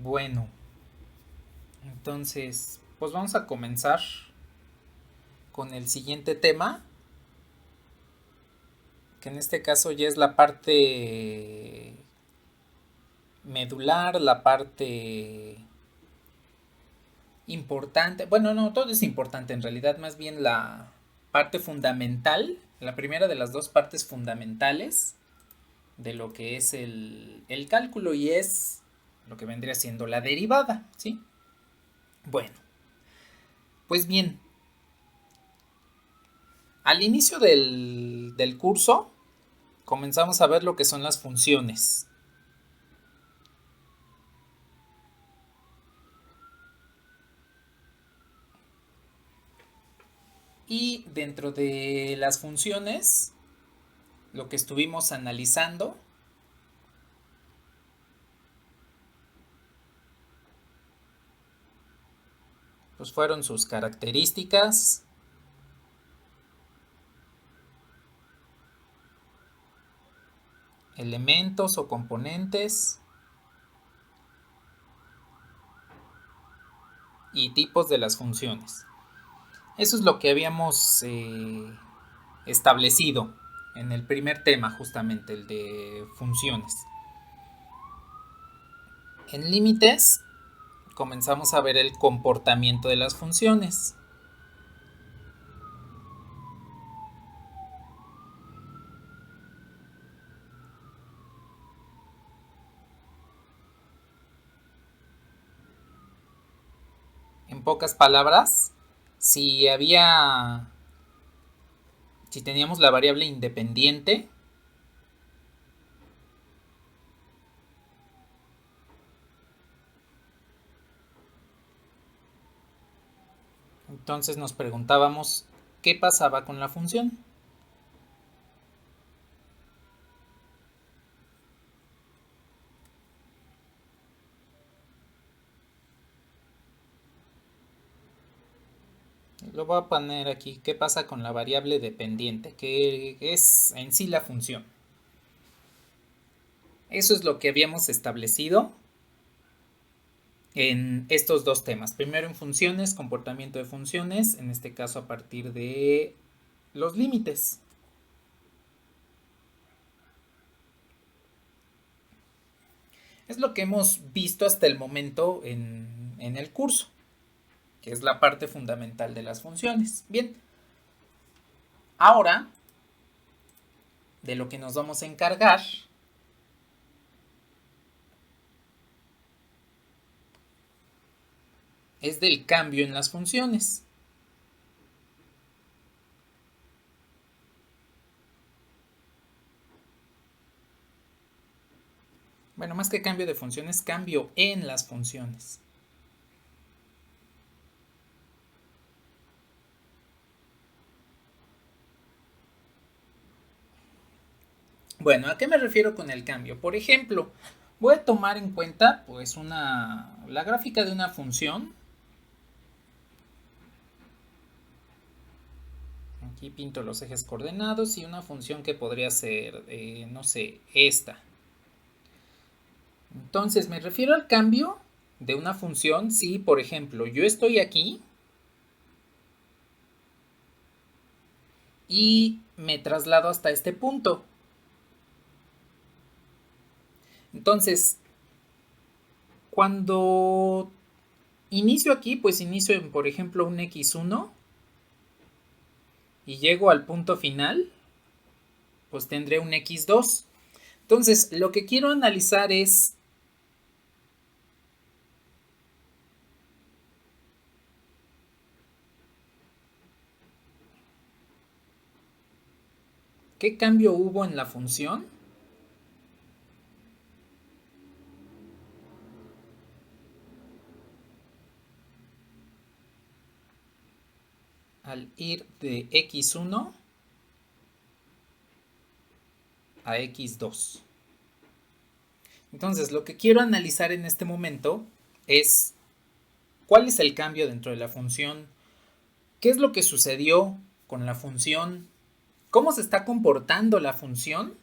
Bueno, entonces, pues vamos a comenzar con el siguiente tema, que en este caso ya es la parte medular, la parte importante. Bueno, no, todo es importante en realidad, más bien la parte fundamental, la primera de las dos partes fundamentales de lo que es el cálculo y es lo que vendría siendo la derivada, ¿sí? Bueno, pues bien, al inicio del curso comenzamos a ver lo que son las funciones. Y dentro de las funciones, lo que estuvimos analizando, pues fueron sus características, elementos o componentes y tipos de las funciones. Eso es lo que habíamos establecido en el primer tema, justamente el de funciones. En límites comenzamos a ver el comportamiento de las funciones. En pocas palabras, si había, si teníamos la variable independiente, entonces nos preguntábamos qué pasaba con la función. Lo voy a poner aquí, qué pasa con la variable dependiente, que es en sí la función. Eso es lo que habíamos establecido en estos dos temas. Primero en funciones, comportamiento de funciones, en este caso a partir de los límites. Es lo que hemos visto hasta el momento en el curso, que es la parte fundamental de las funciones. Bien, ahora de lo que nos vamos a encargar es del cambio en las funciones. Bueno, más que cambio de funciones, cambio en las funciones. Bueno, ¿a qué me refiero con el cambio? Por ejemplo, voy a tomar en cuenta pues la gráfica de una función. Aquí pinto los ejes coordenados y una función que podría ser, no sé, esta. Entonces me refiero al cambio de una función si, por ejemplo, yo estoy aquí y me traslado hasta este punto. Entonces, cuando inicio aquí, pues inicio en, por ejemplo, un x1 y llego al punto final, pues tendré un x2. Entonces, lo que quiero analizar es qué cambio hubo en la función al ir de x1 a x2. Entonces, lo que quiero analizar en este momento es cuál es el cambio dentro de la función, qué es lo que sucedió con la función, cómo se está comportando la función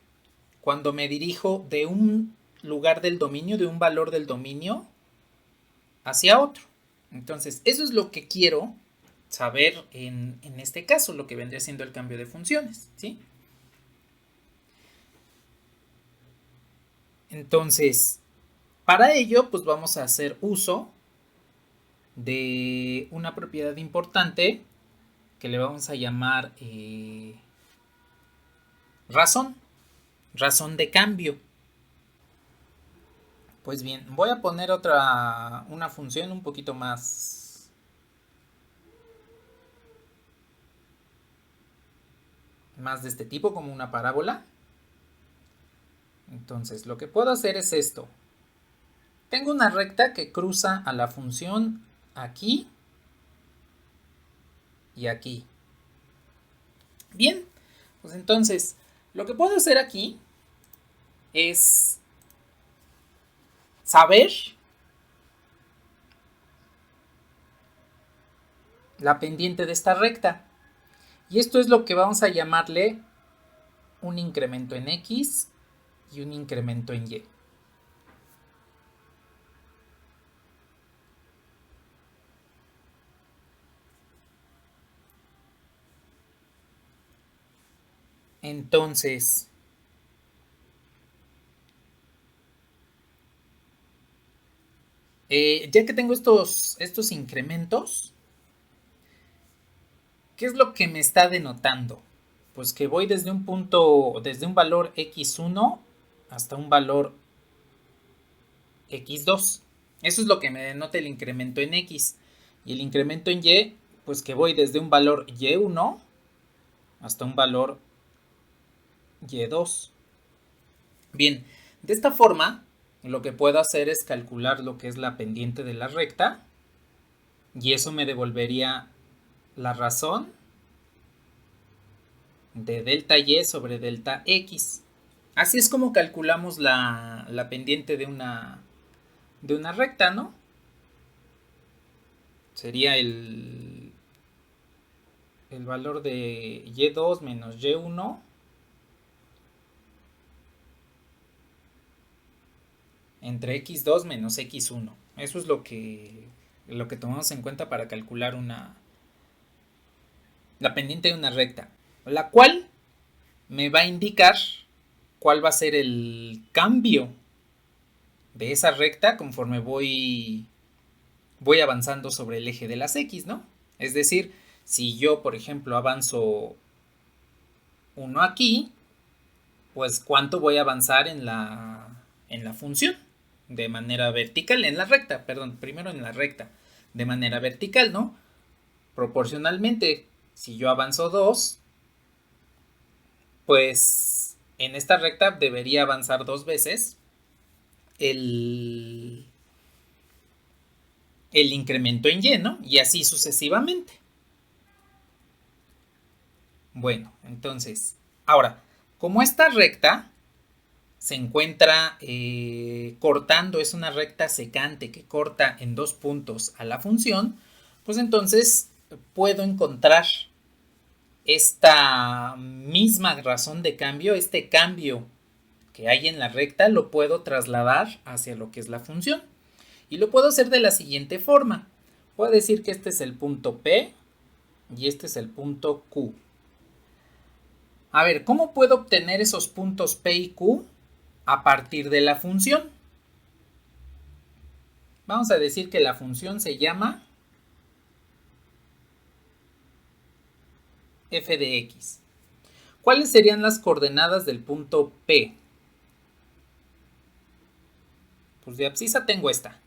cuando me dirijo de un lugar del dominio, de un valor del dominio, hacia otro. Entonces, eso es lo que quiero saber en este caso, lo que vendría siendo el cambio de funciones, ¿sí? Entonces, para ello, pues vamos a hacer uso de una propiedad importante que le vamos a llamar razón, razón de cambio. Pues bien, voy a poner una función un poquito más de este tipo, como una parábola. Entonces, lo que puedo hacer es esto. Tengo una recta que cruza a la función aquí y aquí. Bien, pues entonces, lo que puedo hacer aquí es saber la pendiente de esta recta. Y esto es lo que vamos a llamarle un incremento en X y un incremento en Y. Entonces, ya que tengo estos incrementos, ¿qué es lo que me está denotando? Pues que voy desde un punto, desde un valor x1 hasta un valor x2. Eso es lo que me denota el incremento en x. Y el incremento en y, pues que voy desde un valor y1 hasta un valor y2. Bien, de esta forma, lo que puedo hacer es calcular lo que es la pendiente de la recta. Y eso me devolvería la razón de delta y sobre delta x. Así es como calculamos la pendiente de una recta, ¿no? Sería el valor de y2 menos y1 entre x2 menos x1. Eso es lo que tomamos en cuenta para calcular la pendiente de una recta, la cual me va a indicar cuál va a ser el cambio de esa recta conforme voy avanzando sobre el eje de las X, ¿no? Es decir, si yo, por ejemplo, avanzo 1 aquí, pues cuánto voy a avanzar en la función de manera vertical, en la recta, perdón, primero en la recta, de manera vertical, ¿no? Proporcionalmente, si yo avanzo 2, pues en esta recta debería avanzar 2 veces el incremento en y, ¿no? Y así sucesivamente. Bueno, entonces, ahora, como esta recta se encuentra cortando, es una recta secante que corta en 2 puntos a la función, pues entonces puedo encontrar esta misma razón de cambio, este cambio que hay en la recta, lo puedo trasladar hacia lo que es la función. Y lo puedo hacer de la siguiente forma. Puedo decir que este es el punto P y este es el punto Q. A ver, ¿cómo puedo obtener esos puntos P y Q? A partir de la función. Vamos a decir que la función se llama f de x. ¿Cuáles serían las coordenadas del punto P? Pues de abscisa tengo esta,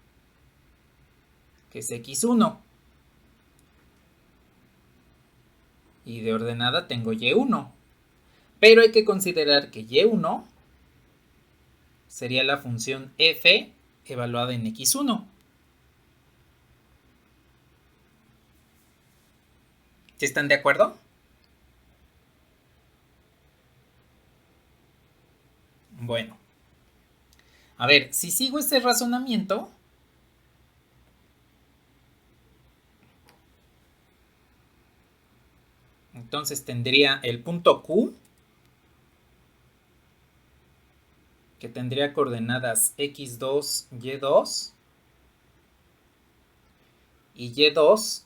que es x1. Y de ordenada tengo y1. Pero hay que considerar que y1 sería la función f evaluada en x1. ¿Sí están de acuerdo? Bueno. A ver, si sigo este razonamiento, entonces tendría el punto Q, que tendría coordenadas x2, y2, y y2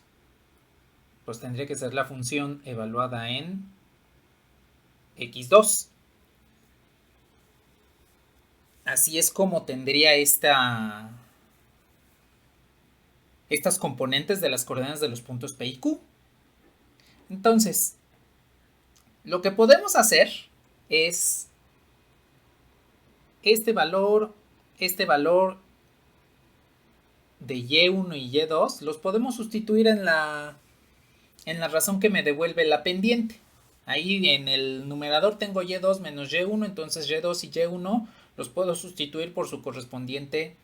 pues tendría que ser la función evaluada en x2. Así es como tendría estas componentes de las coordenadas de los puntos P y Q. Entonces, lo que podemos hacer es este valor de y1 y y2 los podemos sustituir en la razón que me devuelve la pendiente. Ahí en el numerador tengo y2 menos y1, entonces y2 y y1 los puedo sustituir por su correspondiente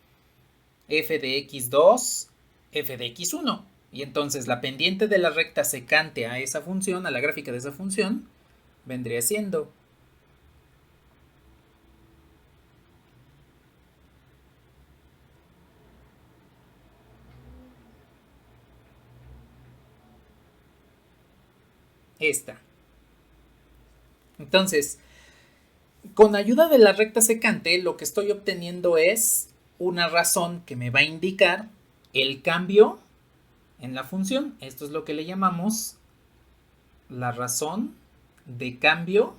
f de x2, f de x1. Y entonces la pendiente de la recta secante a esa función, a la gráfica de esa función, vendría siendo esta. Entonces, con ayuda de la recta secante, lo que estoy obteniendo es una razón que me va a indicar el cambio en la función. Esto es lo que le llamamos la razón de cambio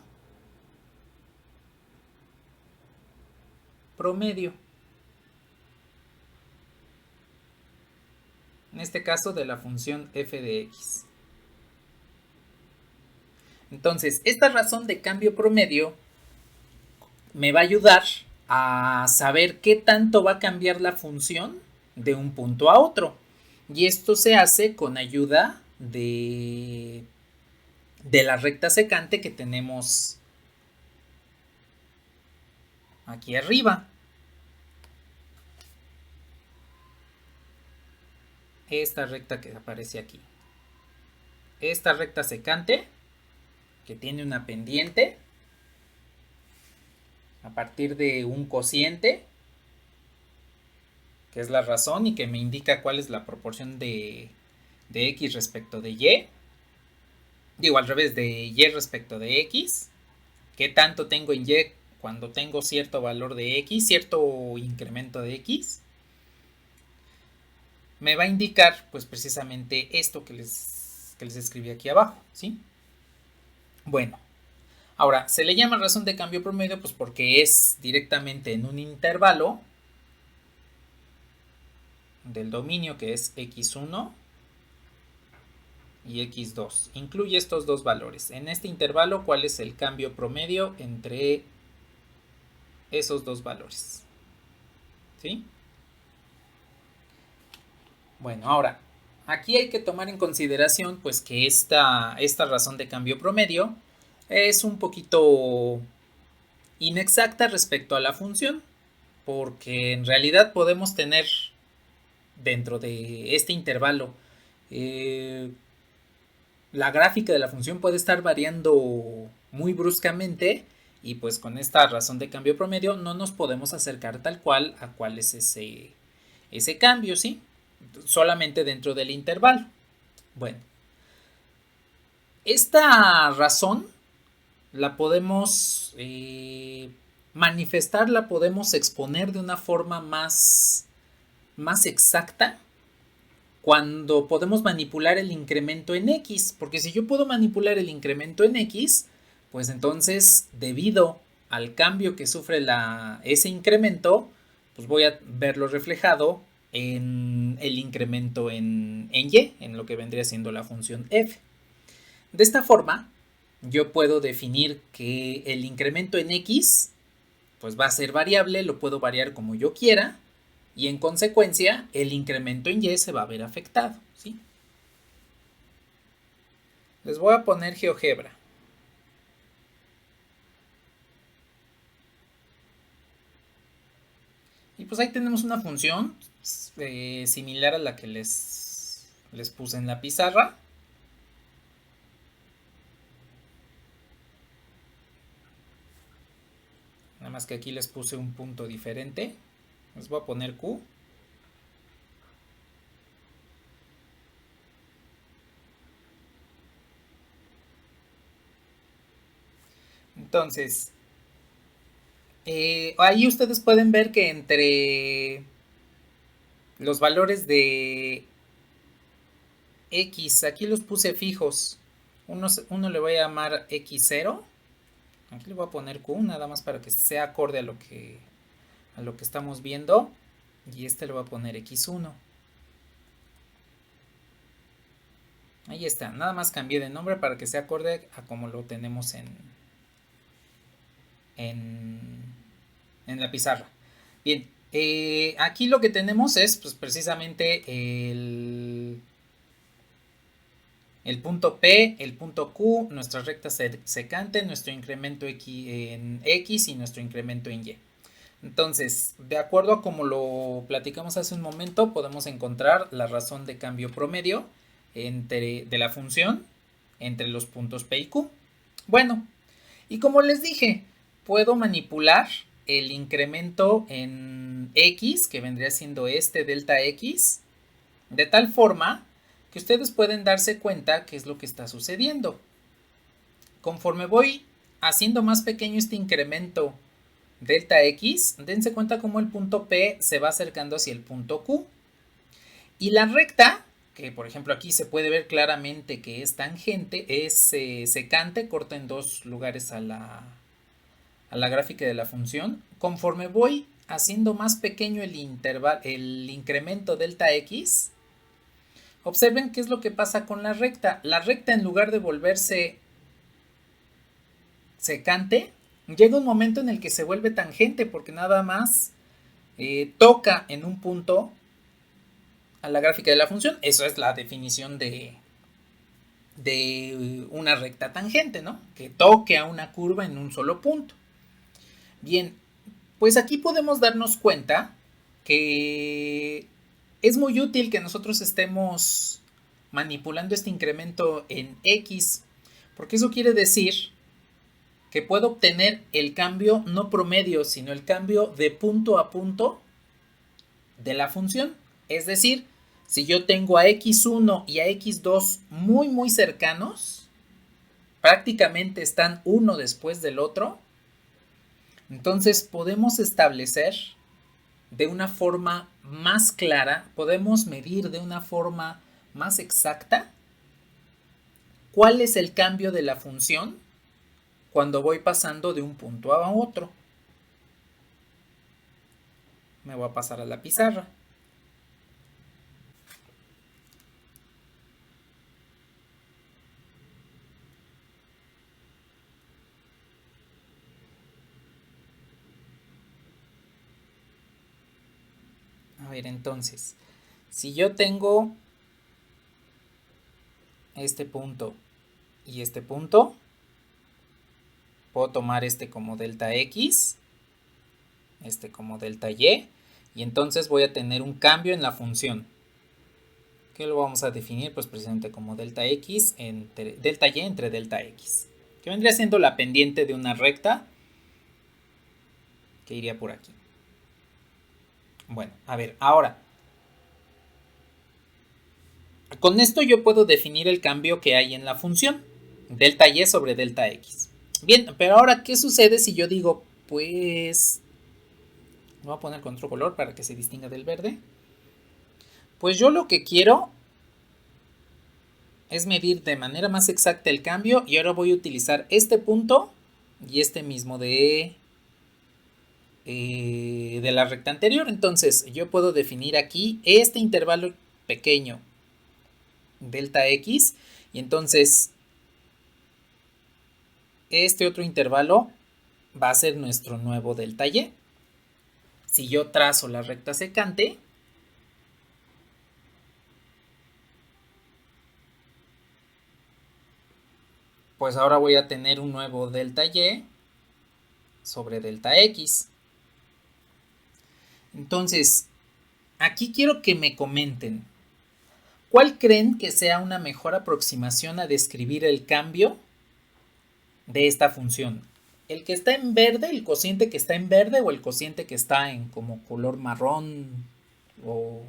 promedio. En este caso de la función f de x. Entonces, esta razón de cambio promedio me va a ayudar a saber qué tanto va a cambiar la función de un punto a otro. Y esto se hace con ayuda de la recta secante que tenemos aquí arriba. Esta recta que aparece aquí. Esta recta secante que tiene una pendiente a partir de un cociente, que es la razón y que me indica cuál es la proporción de x respecto de y. Digo, al revés, de y respecto de x. ¿Qué tanto tengo en y cuando tengo cierto valor de x, cierto incremento de x? Me va a indicar, pues, precisamente esto que les escribí aquí abajo, ¿sí? Bueno, ahora, se le llama razón de cambio promedio, pues porque es directamente en un intervalo del dominio que es x1 y x2. Incluye estos dos valores. En este intervalo, ¿cuál es el cambio promedio entre esos dos valores? ¿Sí? Bueno, ahora, aquí hay que tomar en consideración pues que esta razón de cambio promedio es un poquito inexacta respecto a la función, porque en realidad podemos tener dentro de este intervalo la gráfica de la función puede estar variando muy bruscamente y pues con esta razón de cambio promedio no nos podemos acercar tal cual a cuál es ese cambio, ¿sí? Solamente dentro del intervalo. Bueno, esta razón la podemos manifestar, la podemos exponer de una forma más exacta cuando podemos manipular el incremento en x, porque si yo puedo manipular el incremento en x, pues entonces debido al cambio que sufre ese incremento, pues voy a verlo reflejado en el incremento en y, en lo que vendría siendo la función f. De esta forma, yo puedo definir que el incremento en x pues va a ser variable, lo puedo variar como yo quiera, y en consecuencia el incremento en y se va a ver afectado, ¿sí? Les voy a poner GeoGebra. Y pues ahí tenemos una función similar a la que les puse en la pizarra. Nada más que aquí les puse un punto diferente. Les voy a poner Q. Entonces, ahí ustedes pueden ver que entre los valores de X, aquí los puse fijos. Uno le voy a llamar X0. Aquí le voy a poner Q, nada más para que sea acorde a lo que estamos viendo. Y este le voy a poner X1. Ahí está, nada más cambié de nombre para que sea acorde a como lo tenemos en la pizarra. Bien, aquí lo que tenemos es pues, precisamente el punto P, el punto Q, nuestra recta secante, nuestro incremento en X y nuestro incremento en Y. Entonces, de acuerdo a como lo platicamos hace un momento, podemos encontrar la razón de cambio promedio de la función entre los puntos P y Q. Bueno, y como les dije, puedo manipular el incremento en X, que vendría siendo este delta X, de tal forma que ustedes pueden darse cuenta qué es lo que está sucediendo. Conforme voy haciendo más pequeño este incremento delta X, dense cuenta cómo el punto P se va acercando hacia el punto Q. Y la recta, que por ejemplo aquí se puede ver claramente que es tangente, es secante, corta en dos lugares a la gráfica de la función. Conforme voy haciendo más pequeño el incremento delta X, observen qué es lo que pasa con la recta. La recta, en lugar de volverse secante, llega un momento en el que se vuelve tangente porque nada más toca en un punto a la gráfica de la función. Eso es la definición de una recta tangente, ¿no? Que toque a una curva en un solo punto. Bien, pues aquí podemos darnos cuenta que es muy útil que nosotros estemos manipulando este incremento en X, porque eso quiere decir que puedo obtener el cambio no promedio, sino el cambio de punto a punto de la función. Es decir, si yo tengo a X1 y a X2 muy cercanos, prácticamente están uno después del otro, entonces podemos establecer de una forma más clara, podemos medir de una forma más exacta cuál es el cambio de la función cuando voy pasando de un punto a otro. Me voy a pasar a la pizarra. A ver, entonces, si yo tengo este punto y este punto, puedo tomar este como delta X, este como delta Y, y entonces voy a tener un cambio en la función, que lo vamos a definir pues precisamente como delta X entre delta Y entre delta X, que vendría siendo la pendiente de una recta que iría por aquí. Bueno, a ver, ahora, con esto yo puedo definir el cambio que hay en la función, delta Y sobre delta X. Bien, pero ahora, ¿qué sucede si yo digo, pues, voy a poner con otro color para que se distinga del verde? Pues yo lo que quiero es medir de manera más exacta el cambio y ahora voy a utilizar este punto y este mismo de la recta anterior. Entonces yo puedo definir aquí este intervalo pequeño delta X y entonces este otro intervalo va a ser nuestro nuevo delta Y. Si yo trazo la recta secante, pues ahora voy a tener un nuevo delta Y sobre delta X. Entonces, aquí quiero que me comenten, ¿cuál creen que sea una mejor aproximación a describir el cambio de esta función? ¿El que está en verde, el cociente que está en verde o el cociente que está en como color marrón o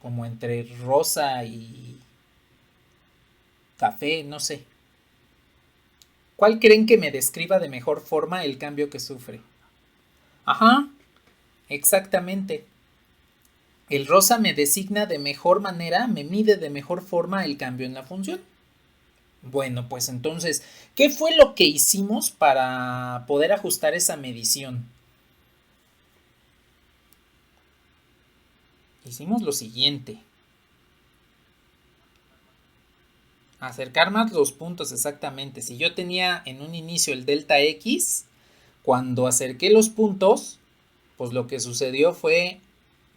como entre rosa y café, no sé? ¿Cuál creen que me describa de mejor forma el cambio que sufre? Ajá, exactamente. El rosa me designa de mejor manera, me mide de mejor forma el cambio en la función. Bueno, pues entonces, ¿qué fue lo que hicimos para poder ajustar esa medición? Hicimos lo siguiente. Acercar más los puntos exactamente. Si yo tenía en un inicio el delta X, cuando acerqué los puntos, pues lo que sucedió fue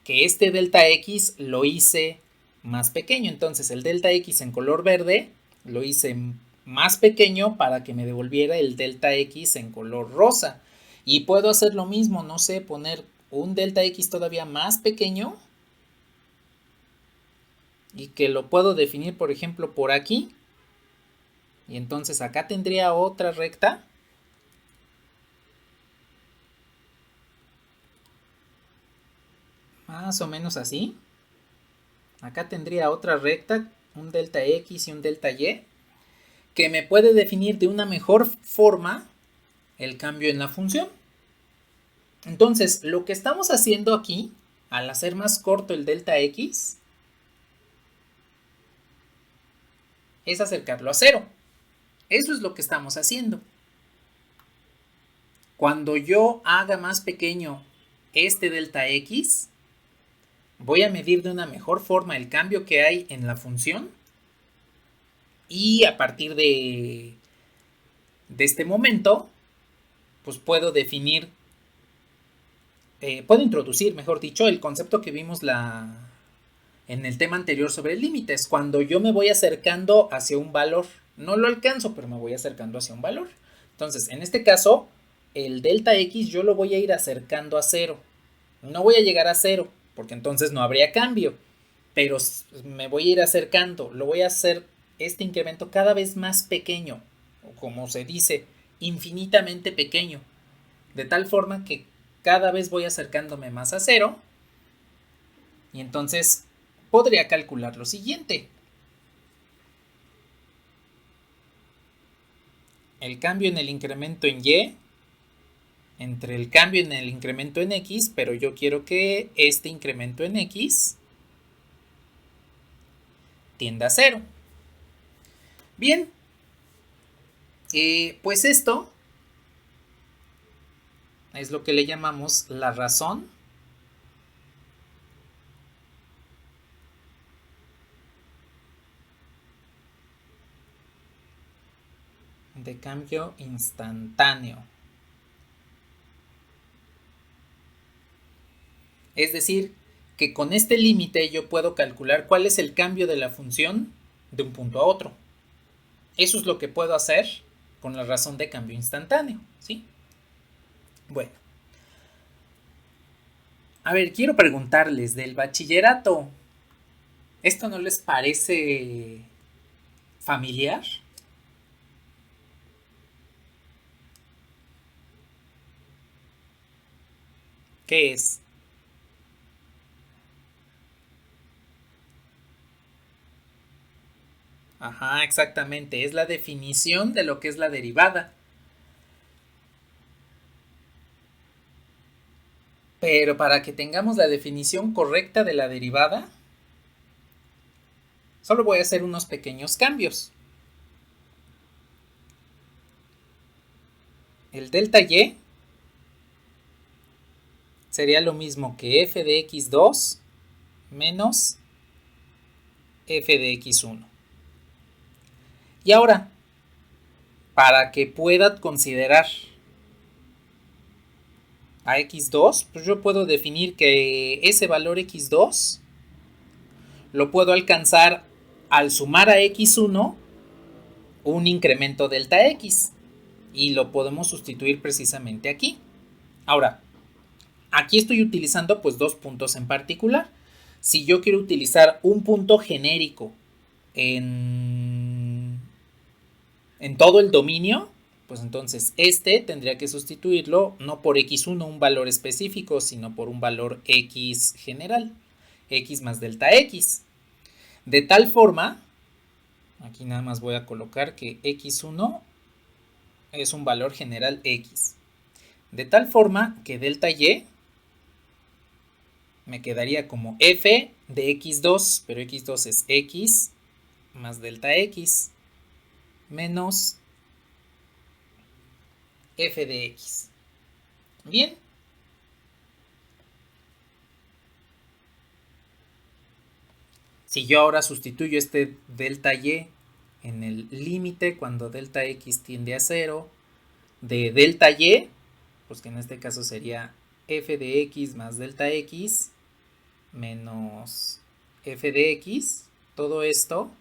que este delta X lo hice más pequeño. Entonces el delta X en color verde lo hice más pequeño para que me devolviera el delta X en color rosa. Y puedo hacer lo mismo, no sé, poner un delta X todavía más pequeño y que lo puedo definir, por ejemplo, por aquí. Y entonces acá tendría otra recta. Más o menos así. Acá tendría otra recta, un delta X y un delta Y, que me puede definir de una mejor forma el cambio en la función. Entonces, lo que estamos haciendo aquí, al hacer más corto el delta X, es acercarlo a cero. Eso es lo que estamos haciendo. Cuando yo haga más pequeño este delta X, voy a medir de una mejor forma el cambio que hay en la función y a partir de este momento, pues puedo definir, puedo introducir, mejor dicho, el concepto que vimos en el tema anterior sobre límites. Cuando yo me voy acercando hacia un valor, no lo alcanzo, pero me voy acercando hacia un valor. Entonces, en este caso, el delta X yo lo voy a ir acercando a cero. No voy a llegar a cero, porque entonces no habría cambio, pero me voy a ir acercando, lo voy a hacer este incremento cada vez más pequeño, o como se dice, infinitamente pequeño, de tal forma que cada vez voy acercándome más a cero, y entonces podría calcular lo siguiente. El cambio en el incremento en Y entre el cambio en el incremento en X, pero yo quiero que este incremento en X tienda a cero. Bien, pues esto es lo que le llamamos la razón de cambio instantáneo. Es decir, que con este límite yo puedo calcular cuál es el cambio de la función de un punto a otro. Eso es lo que puedo hacer con la razón de cambio instantáneo, ¿sí? Bueno. A ver, quiero preguntarles del bachillerato. ¿Esto no les parece familiar? ¿Qué es? Ajá, exactamente. Es la definición de lo que es la derivada. Pero para que tengamos la definición correcta de la derivada, solo voy a hacer unos pequeños cambios. El delta y sería lo mismo que f de x2 menos f de x1. Y ahora, para que pueda considerar a x2, pues yo puedo definir que ese valor x2 lo puedo alcanzar al sumar a x1 un incremento delta x. Y lo podemos sustituir precisamente aquí. Ahora, aquí estoy utilizando pues dos puntos en particular. Si yo quiero utilizar un punto genérico en todo el dominio, pues entonces este tendría que sustituirlo no por x1, un valor específico, sino por un valor x general, x más delta x. De tal forma, aquí nada más voy a colocar que x1 es un valor general x. De tal forma que delta y me quedaría como f de x2, pero x2 es x más delta x menos f de x. Bien. Si yo ahora sustituyo este delta y en el límite cuando delta x tiende a 0 de delta y, pues que en este caso sería f de x más delta x menos f de x, todo esto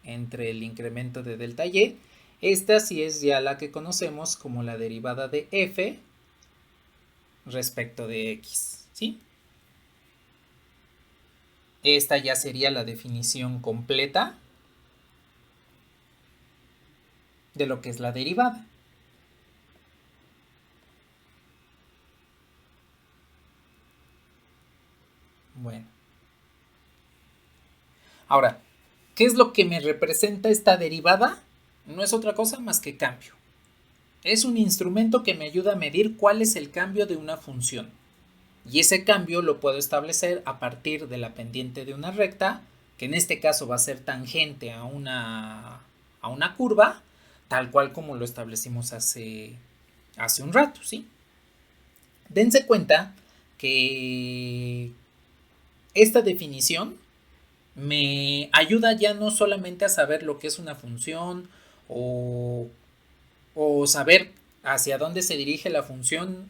entre el incremento de delta y, esta sí es ya la que conocemos como la derivada de f respecto de x, ¿sí? Esta ya sería la definición completa de lo que es la derivada. Bueno. Ahora, ¿qué es lo que me representa esta derivada? No es otra cosa más que cambio. Es un instrumento que me ayuda a medir cuál es el cambio de una función. Y ese cambio lo puedo establecer a partir de la pendiente de una recta, que en este caso va a ser tangente a una curva, tal cual como lo establecimos hace un rato, ¿sí? Dense cuenta que esta definición me ayuda ya no solamente a saber lo que es una función o saber hacia dónde se dirige la función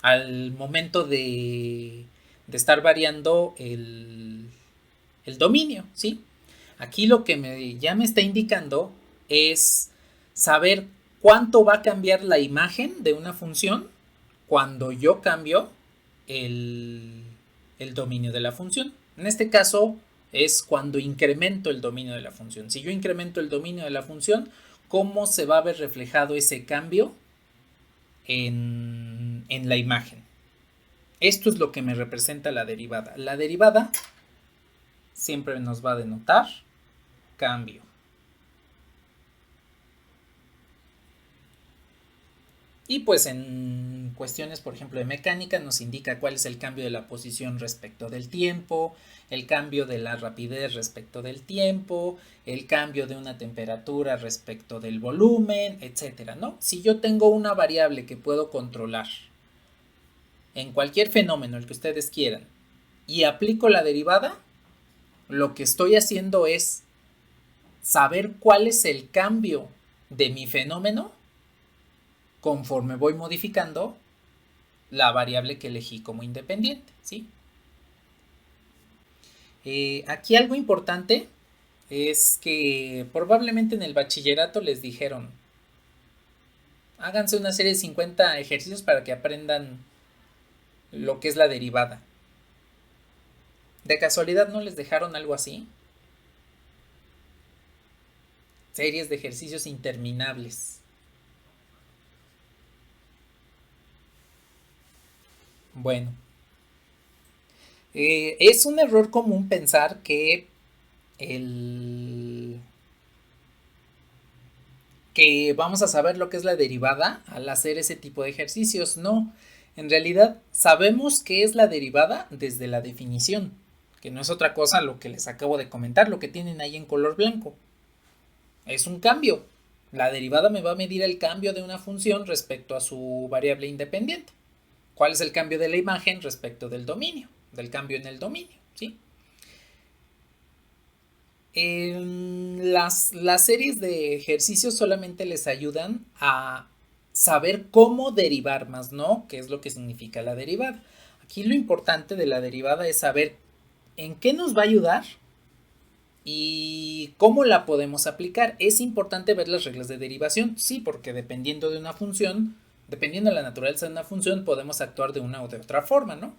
al momento de estar variando el dominio, ¿sí? Aquí lo que ya me está indicando es saber cuánto va a cambiar la imagen de una función cuando yo cambio el dominio de la función. En este caso es cuando incremento el dominio de la función. Si yo incremento el dominio de la función, ¿cómo se va a ver reflejado ese cambio en la imagen? Esto es lo que me representa la derivada. La derivada siempre nos va a denotar cambio. Y pues en cuestiones, por ejemplo, de mecánica nos indica cuál es el cambio de la posición respecto del tiempo, el cambio de la rapidez respecto del tiempo, el cambio de una temperatura respecto del volumen, etcétera, ¿no? Si yo tengo una variable que puedo controlar en cualquier fenómeno, el que ustedes quieran, y aplico la derivada, lo que estoy haciendo es saber cuál es el cambio de mi fenómeno conforme voy modificando la variable que elegí como independiente, ¿sí? Aquí algo importante es que probablemente en el bachillerato les dijeron, háganse una serie de 50 ejercicios para que aprendan lo que es la derivada. ¿De casualidad no les dejaron algo así? Series de ejercicios interminables. Bueno, es un error común pensar que que vamos a saber lo que es la derivada al hacer ese tipo de ejercicios. No, en realidad sabemos qué es la derivada desde la definición, que no es otra cosa lo que les acabo de comentar, lo que tienen ahí en color blanco. Es un cambio. La derivada me va a medir el cambio de una función respecto a su variable independiente. ¿Cuál es el cambio de la imagen respecto del dominio? Del cambio en el dominio, ¿sí? Las series de ejercicios solamente les ayudan a saber cómo derivar, más no qué es lo que significa la derivada. Aquí lo importante de la derivada es saber en qué nos va a ayudar y cómo la podemos aplicar. Es importante ver las reglas de derivación, sí, porque dependiendo de una función, dependiendo de la naturaleza de una función, podemos actuar de una o de otra forma, ¿no?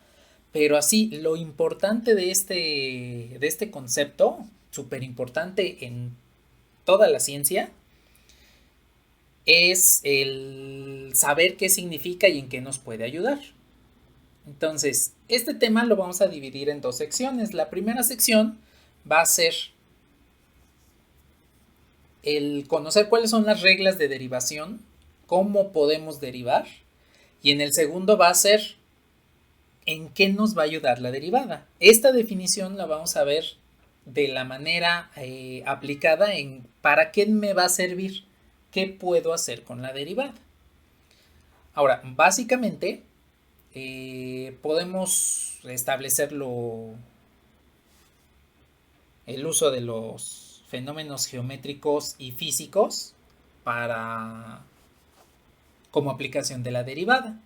Pero así, lo importante de este concepto, súper importante en toda la ciencia, es el saber qué significa y en qué nos puede ayudar. Entonces, este tema lo vamos a dividir en dos secciones. La primera sección va a ser el conocer cuáles son las reglas de derivación, cómo podemos derivar, y en el segundo va a ser ¿en qué nos va a ayudar la derivada? Esta definición la vamos a ver de la manera aplicada en para qué me va a servir, qué puedo hacer con la derivada. Ahora, básicamente podemos establecerlo el uso de los fenómenos geométricos y físicos para como aplicación de la derivada.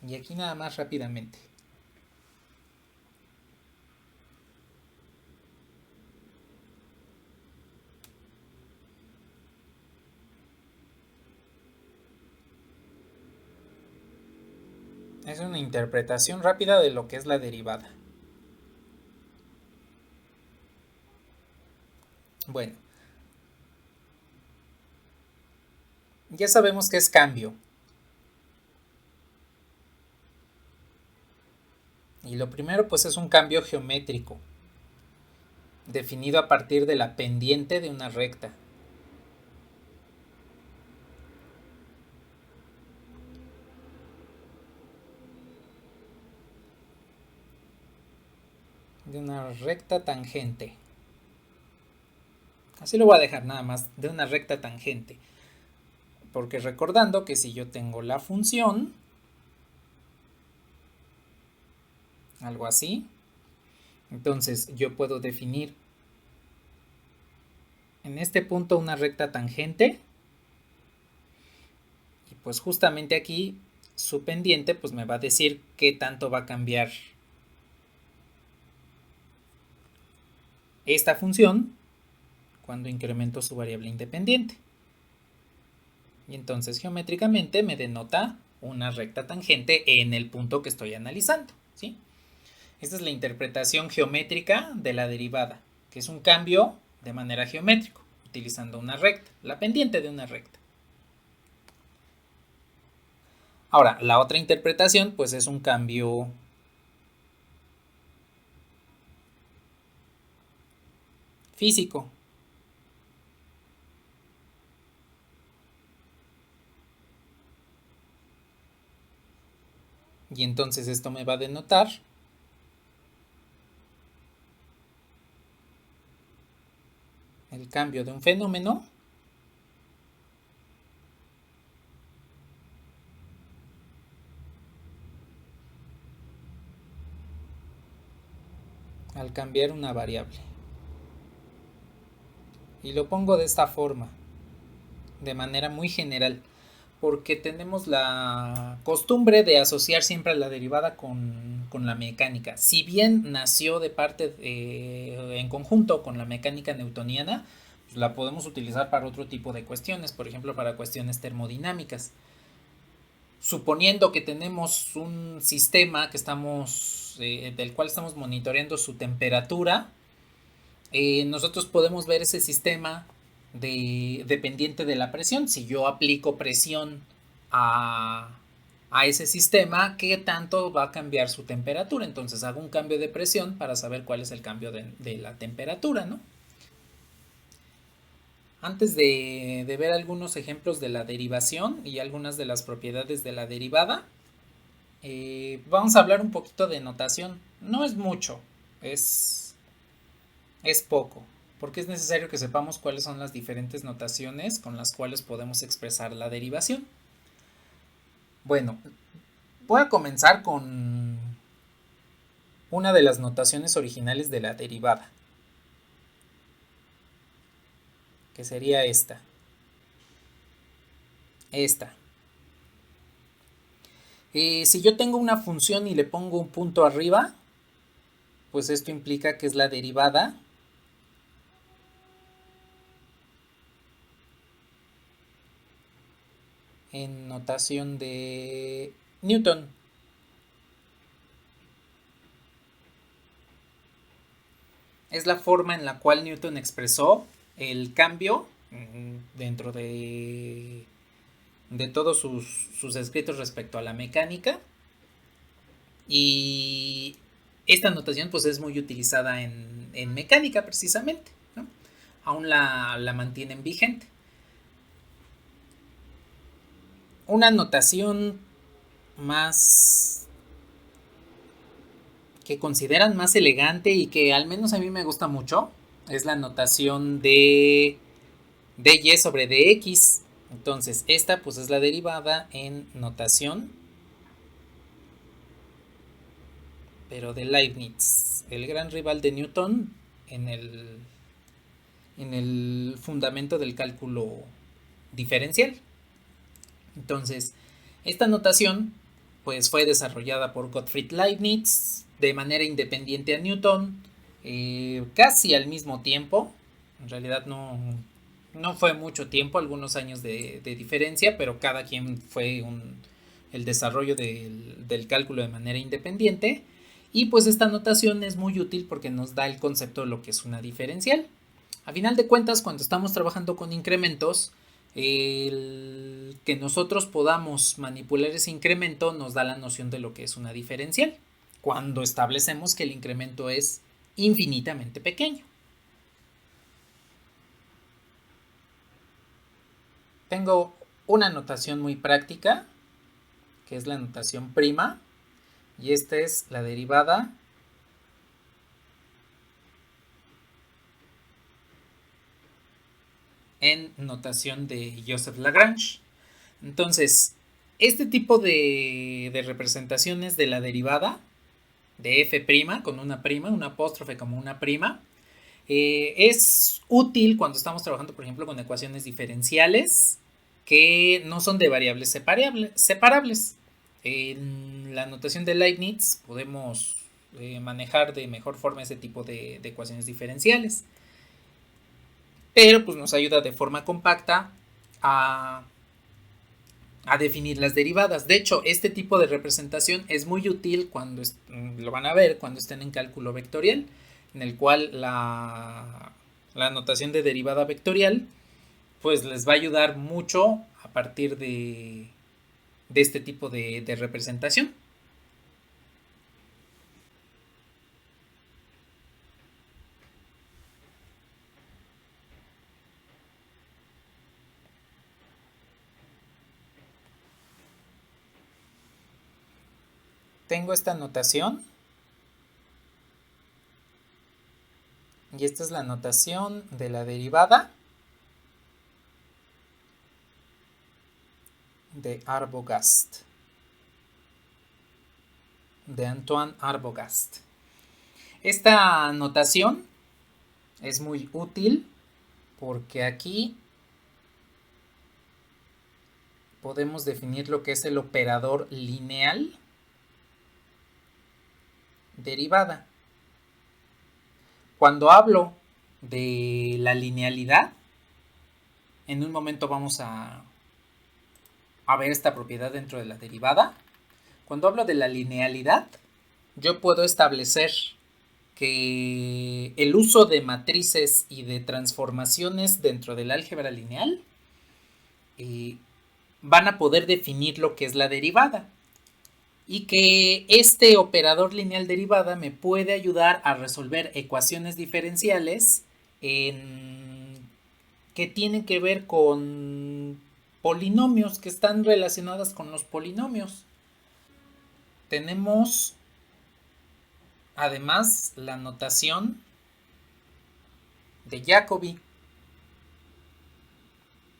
Y aquí nada más rápidamente. Es una interpretación rápida de lo que es la derivada. Bueno, ya sabemos que es cambio. Y lo primero pues es un cambio geométrico, definido a partir de la pendiente de una recta. De una recta tangente. Así lo voy a dejar nada más, de una recta tangente. Porque recordando que si yo tengo la función, algo así, entonces yo puedo definir en este punto una recta tangente. Y pues justamente aquí su pendiente pues me va a decir qué tanto va a cambiar esta función cuando incremento su variable independiente. Y entonces geométricamente me denota una recta tangente en el punto que estoy analizando, ¿sí? Esta es la interpretación geométrica de la derivada, que es un cambio de manera geométrica, utilizando una recta, la pendiente de una recta. Ahora, la otra interpretación pues es un cambio físico. Y entonces esto me va a denotar el cambio de un fenómeno al cambiar una variable. Y lo pongo de esta forma, de manera muy general, porque tenemos la costumbre de asociar siempre a la derivada con la mecánica. Si bien nació de parte en conjunto con la mecánica newtoniana, pues la podemos utilizar para otro tipo de cuestiones, por ejemplo para cuestiones termodinámicas. Suponiendo que tenemos un sistema que estamos del cual estamos monitoreando su temperatura, nosotros podemos ver ese sistema dependiente de la presión. Si yo aplico presión a ese sistema, ¿qué tanto va a cambiar su temperatura? Entonces hago un cambio de presión para saber cuál es el cambio de la temperatura, ¿no? Antes de ver algunos ejemplos de la derivación y algunas de las propiedades de la derivada, vamos a hablar un poquito de notación. No es mucho, es poco, porque es necesario que sepamos cuáles son las diferentes notaciones con las cuales podemos expresar la derivación. Bueno, voy a comenzar con una de las notaciones originales de la derivada, que sería esta. Si yo tengo una función y le pongo un punto arriba, pues esto implica que es la derivada en notación de Newton. Es la forma en la cual Newton expresó el cambio dentro de todos sus escritos respecto a la mecánica. Y esta notación pues es muy utilizada en mecánica precisamente, ¿no? Aún la mantienen vigente. Una notación más que consideran más elegante y que al menos a mí me gusta mucho es la notación de dy sobre dx. Entonces esta pues es la derivada en notación, pero de Leibniz, el gran rival de Newton en el fundamento del cálculo diferencial. Entonces, esta notación pues fue desarrollada por Gottfried Leibniz de manera independiente a Newton, casi al mismo tiempo. En realidad no fue mucho tiempo, algunos años de diferencia, pero cada quien fue el desarrollo del cálculo de manera independiente. Y pues esta notación es muy útil porque nos da el concepto de lo que es una diferencial. A final de cuentas, cuando estamos trabajando con incrementos, el que nosotros podamos manipular ese incremento nos da la noción de lo que es una diferencial, cuando establecemos que el incremento es infinitamente pequeño. Tengo una notación muy práctica, que es la notación prima, y esta es la derivada en notación de Joseph Lagrange. Entonces, este tipo de representaciones de la derivada de f' con una prima, un apóstrofe como una prima, es útil cuando estamos trabajando, por ejemplo, con ecuaciones diferenciales que no son de variables separables. En la notación de Leibniz podemos manejar de mejor forma ese tipo de ecuaciones diferenciales, pero pues nos ayuda de forma compacta a definir las derivadas. De hecho, este tipo de representación es muy útil cuando lo van a ver cuando estén en cálculo vectorial, en el cual la notación de derivada vectorial pues les va a ayudar mucho a partir de este tipo de representación. Tengo esta notación y esta es la notación de la derivada de Arbogast, de Antoine Arbogast. Esta notación es muy útil porque aquí podemos definir lo que es el operador lineal derivada. Cuando hablo de la linealidad, en un momento vamos a ver esta propiedad dentro de la derivada. Cuando hablo de la linealidad, yo puedo establecer que el uso de matrices y de transformaciones dentro del álgebra lineal van a poder definir lo que es la derivada. Y que este operador lineal derivada me puede ayudar a resolver ecuaciones diferenciales que tienen que ver con polinomios, que están relacionadas con los polinomios. Tenemos además la notación de Jacobi,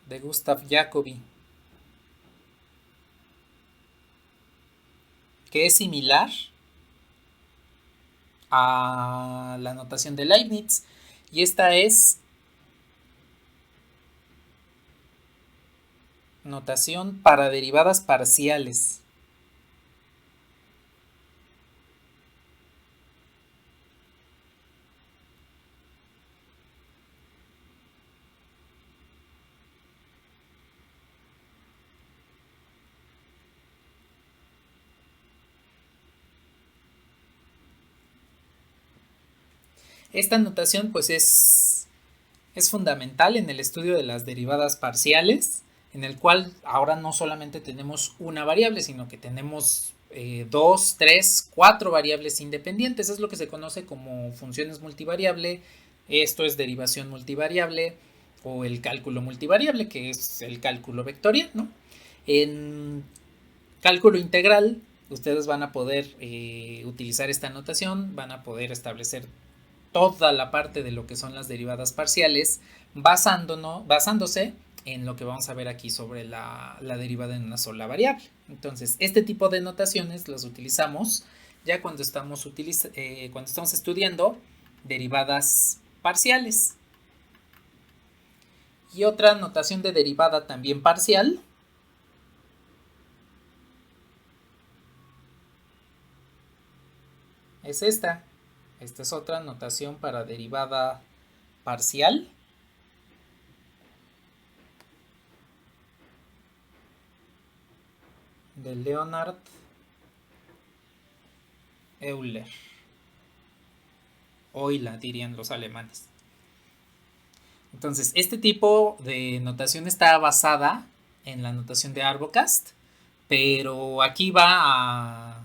de Gustav Jacobi, que es similar a la notación de Leibniz, y esta es notación para derivadas parciales. Esta notación pues es fundamental en el estudio de las derivadas parciales, en el cual ahora no solamente tenemos una variable, sino que tenemos 2, 3, 4 variables independientes. Es lo que se conoce como funciones multivariable. Esto es derivación multivariable o el cálculo multivariable, que es el cálculo vectorial, ¿no? cálculo integral, ustedes van a poder utilizar esta notación, van a poder establecer toda la parte de lo que son las derivadas parciales basándose en lo que vamos a ver aquí sobre la derivada en una sola variable. Entonces, este tipo de notaciones las utilizamos ya cuando estamos estudiando derivadas parciales. Y otra notación de derivada también parcial es esta. Esta es otra notación para derivada parcial. De Leonhard Euler. Euler dirían los alemanes. Entonces, este tipo de notación está basada en la notación de Arbogast, pero aquí va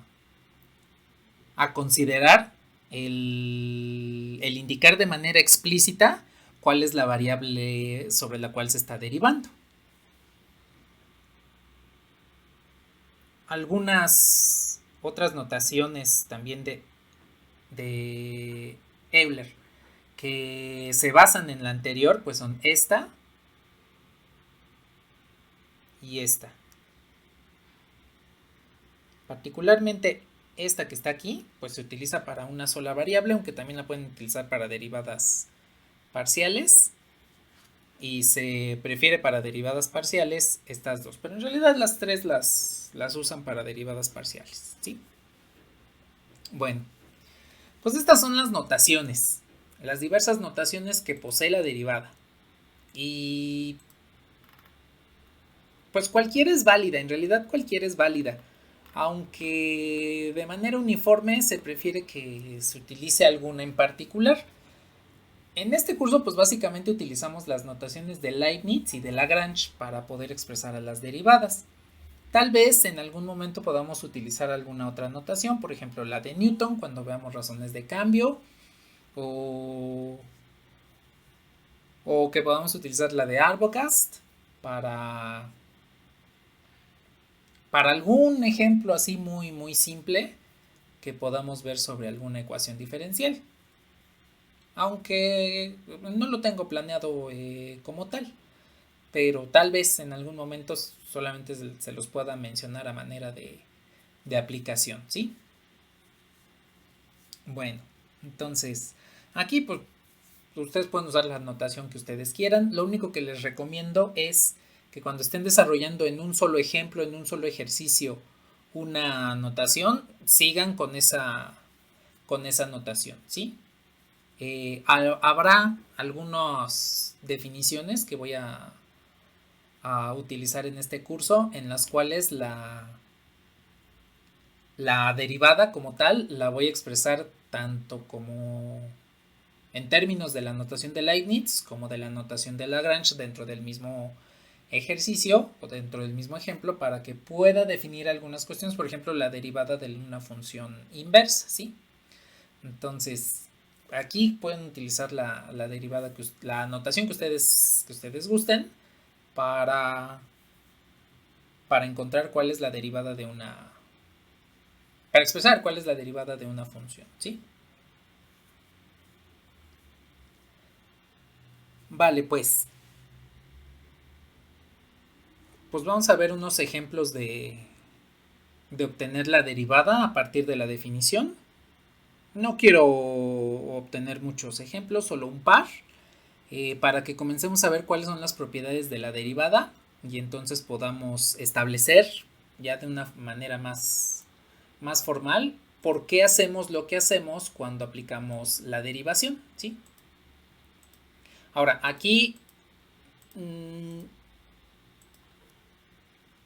a considerar el indicar de manera explícita cuál es la variable sobre la cual se está derivando. Algunas otras notaciones también de Euler que se basan en la anterior, pues son esta y esta. Particularmente esta que está aquí, pues se utiliza para una sola variable, aunque también la pueden utilizar para derivadas parciales. Y se prefiere para derivadas parciales estas dos, pero en realidad las tres las usan para derivadas parciales, ¿sí? Bueno, pues estas son las notaciones, las diversas notaciones que posee la derivada. Y pues cualquiera es válida, en realidad cualquiera es válida, aunque de manera uniforme se prefiere que se utilice alguna en particular. En este curso pues básicamente utilizamos las notaciones de Leibniz y de Lagrange para poder expresar a las derivadas. Tal vez en algún momento podamos utilizar alguna otra notación, por ejemplo la de Newton cuando veamos razones de cambio, o que podamos utilizar la de Arbogast para algún ejemplo así muy muy simple que podamos ver sobre alguna ecuación diferencial. Aunque no lo tengo planeado como tal, pero tal vez en algún momento solamente se los pueda mencionar a manera de aplicación, ¿sí? Bueno, entonces aquí pues ustedes pueden usar la notación que ustedes quieran. Lo único que les recomiendo es que cuando estén desarrollando en un solo ejemplo, en un solo ejercicio, una notación, sigan con esa notación, ¿sí? Habrá algunas definiciones que voy a utilizar en este curso en las cuales la derivada como tal la voy a expresar tanto como en términos de la notación de Leibniz como de la notación de Lagrange dentro del mismo ejercicio o dentro del mismo ejemplo para que pueda definir algunas cuestiones, por ejemplo la derivada de una función inversa, ¿sí? Entonces aquí pueden utilizar la derivada, la notación que ustedes gusten para encontrar cuál es la derivada de una, para expresar cuál es la derivada de una función, ¿sí? Vale, pues vamos a ver unos ejemplos de obtener la derivada a partir de la definición. No quiero obtener muchos ejemplos, solo un par, para que comencemos a ver cuáles son las propiedades de la derivada y entonces podamos establecer ya de una manera más formal por qué hacemos lo que hacemos cuando aplicamos la derivación, ¿sí? Ahora, aquí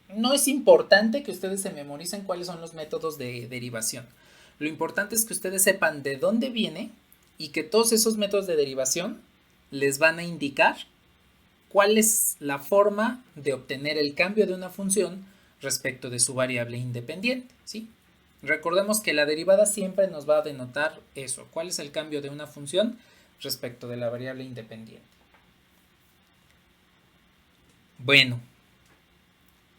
no es importante que ustedes se memoricen cuáles son los métodos de derivación. Lo importante es que ustedes sepan de dónde viene y que todos esos métodos de derivación les van a indicar cuál es la forma de obtener el cambio de una función respecto de su variable independiente, ¿sí? Recordemos que la derivada siempre nos va a denotar eso, cuál es el cambio de una función respecto de la variable independiente. Bueno,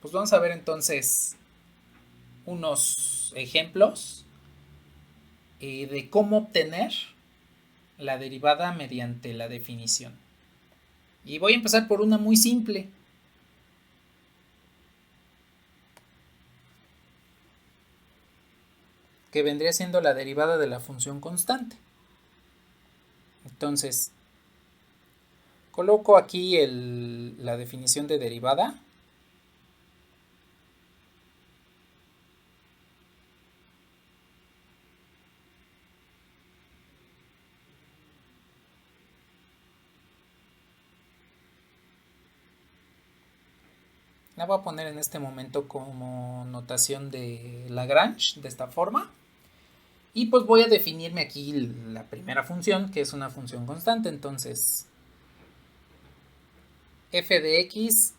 pues vamos a ver entonces unos ejemplos de cómo obtener la derivada mediante la definición. Y voy a empezar por una muy simple. Que vendría siendo la derivada de la función constante. Entonces, coloco aquí la definición de derivada. La voy a poner en este momento como notación de Lagrange, de esta forma. Y pues voy a definirme aquí la primera función, que es una función constante. Entonces, f de x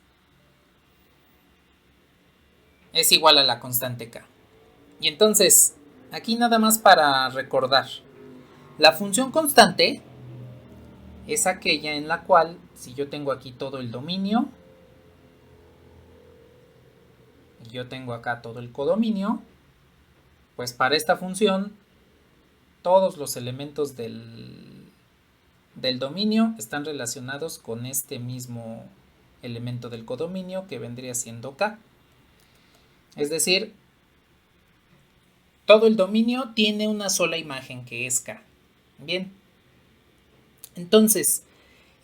es igual a la constante k. Y entonces, aquí nada más para recordar. La función constante es aquella en la cual, si yo tengo aquí todo el dominio, y yo tengo acá todo el codominio, pues para esta función todos los elementos del dominio están relacionados con este mismo elemento del codominio que vendría siendo k. Es decir, todo el dominio tiene una sola imagen que es k. Bien. Entonces,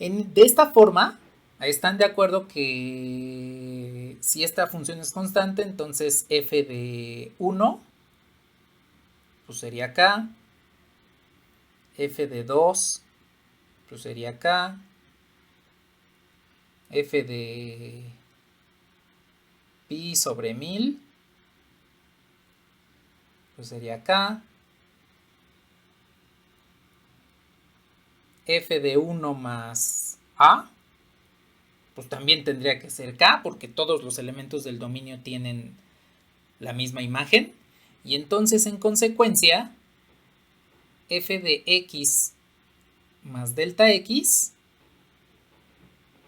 de esta forma, están de acuerdo que si esta función es constante, entonces f de 1 pues sería k, f de 2 pues sería k, f de pi sobre 1000 pues sería k, f de 1 más a pues también tendría que ser k, porque todos los elementos del dominio tienen la misma imagen. Y entonces, en consecuencia, f de x más delta x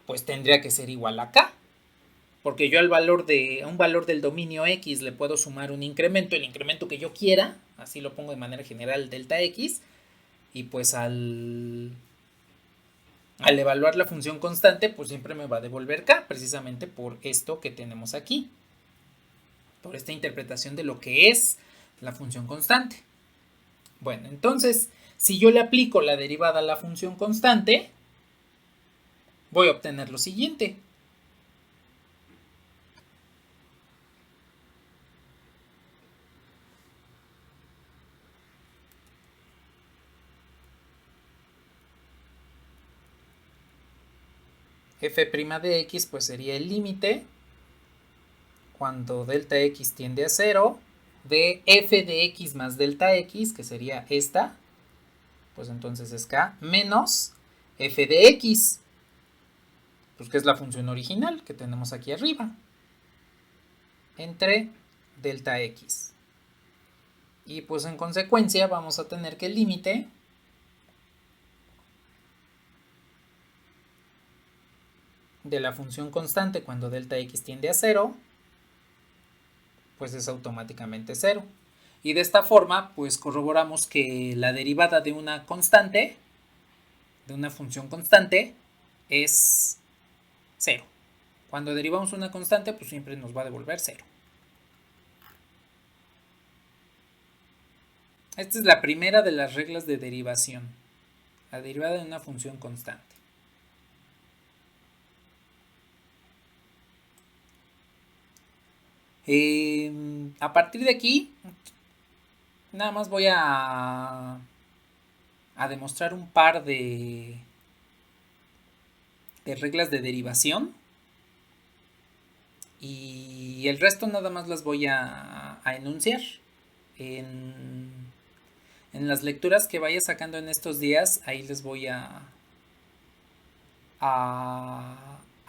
pues tendría que ser igual a k, porque yo a un valor del dominio x le puedo sumar un incremento, el incremento que yo quiera, así lo pongo de manera general, delta x, y pues al evaluar la función constante, pues siempre me va a devolver k, precisamente por esto que tenemos aquí, por esta interpretación de lo que es la función constante. Bueno, entonces, si yo le aplico la derivada a la función constante, voy a obtener lo siguiente. F' de x pues sería el límite cuando delta x tiende a 0 de f de x más delta x, que sería esta, pues entonces es k, menos f de x, pues que es la función original que tenemos aquí arriba, entre delta x. Y pues en consecuencia vamos a tener que el límite de la función constante cuando delta x tiende a 0 pues es automáticamente 0. Y de esta forma pues corroboramos que la derivada de una constante, de una función constante, es 0. Cuando derivamos una constante pues siempre nos va a devolver 0. Esta es la primera de las reglas de derivación, la derivada de una función constante. A partir de aquí, nada más voy a demostrar un par de reglas de derivación. Y el resto nada más las voy a enunciar. En las lecturas que vaya sacando en estos días, ahí les voy a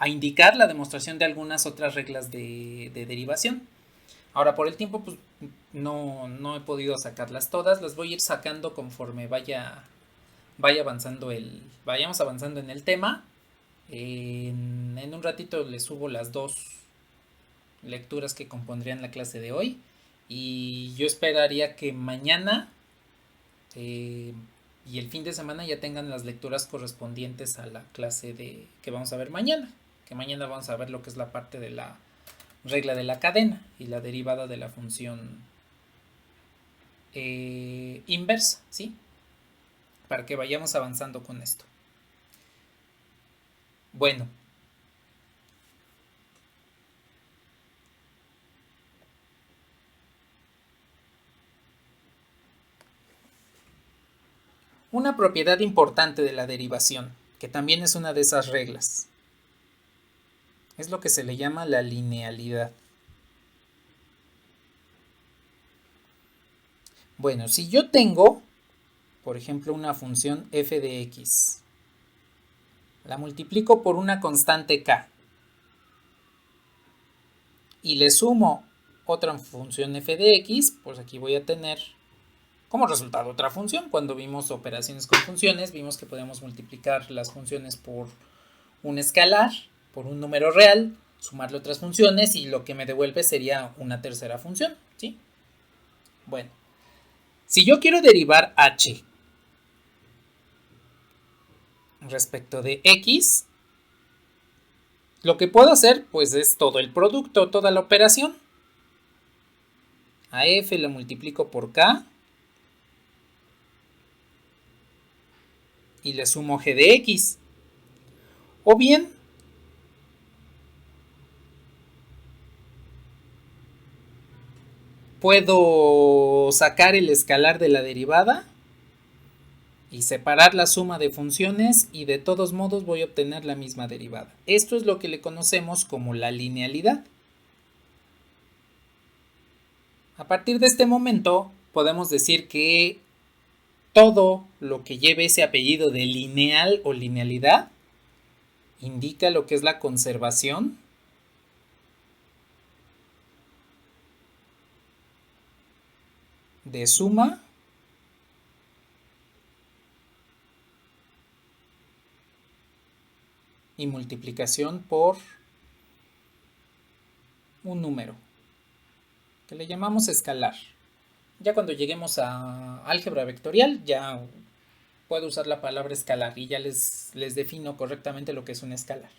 indicar la demostración de algunas otras reglas de derivación. Ahora, por el tiempo, pues no he podido sacarlas todas. Las voy a ir sacando conforme vayamos avanzando en el tema. En un ratito les subo las dos lecturas que compondrían la clase de hoy. Y yo esperaría que mañana y el fin de semana ya tengan las lecturas correspondientes a la clase que vamos a ver mañana. Que mañana vamos a ver lo que es la parte de la regla de la cadena y la derivada de la función inversa, ¿sí? Para que vayamos avanzando con esto. Bueno. Una propiedad importante de la derivación, que también es una de esas reglas, es lo que se le llama la linealidad. Bueno, si yo tengo, por ejemplo, una función f de x, la multiplico por una constante k y le sumo otra función f de x, pues aquí voy a tener como resultado otra función. Cuando vimos operaciones con funciones, vimos que podemos multiplicar las funciones por un escalar, por un número real, sumarle otras funciones y lo que me devuelve sería una tercera función, ¿sí? Bueno, si yo quiero derivar h respecto de x, lo que puedo hacer pues es todo el producto, toda la operación. A f lo multiplico por k y le sumo g de x. O bien, puedo sacar el escalar de la derivada y separar la suma de funciones y de todos modos voy a obtener la misma derivada. Esto es lo que le conocemos como la linealidad. A partir de este momento podemos decir que todo lo que lleve ese apellido de lineal o linealidad indica lo que es la conservación de suma y multiplicación por un número que le llamamos escalar. Ya cuando lleguemos a álgebra vectorial ya puedo usar la palabra escalar y ya les defino correctamente lo que es un escalar.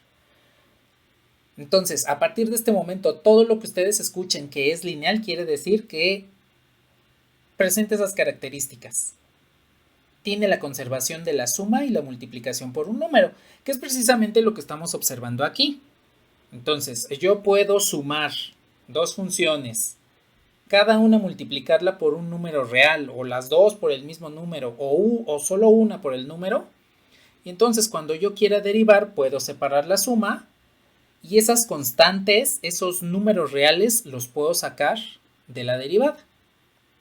Entonces, a partir de este momento, todo lo que ustedes escuchen que es lineal quiere decir que presenta esas características. Tiene la conservación de la suma y la multiplicación por un número, que es precisamente lo que estamos observando aquí. Entonces, yo puedo sumar dos funciones, cada una multiplicarla por un número real, o las dos por el mismo número, o solo una por el número. Y entonces, cuando yo quiera derivar, puedo separar la suma y esas constantes, esos números reales, los puedo sacar de la derivada.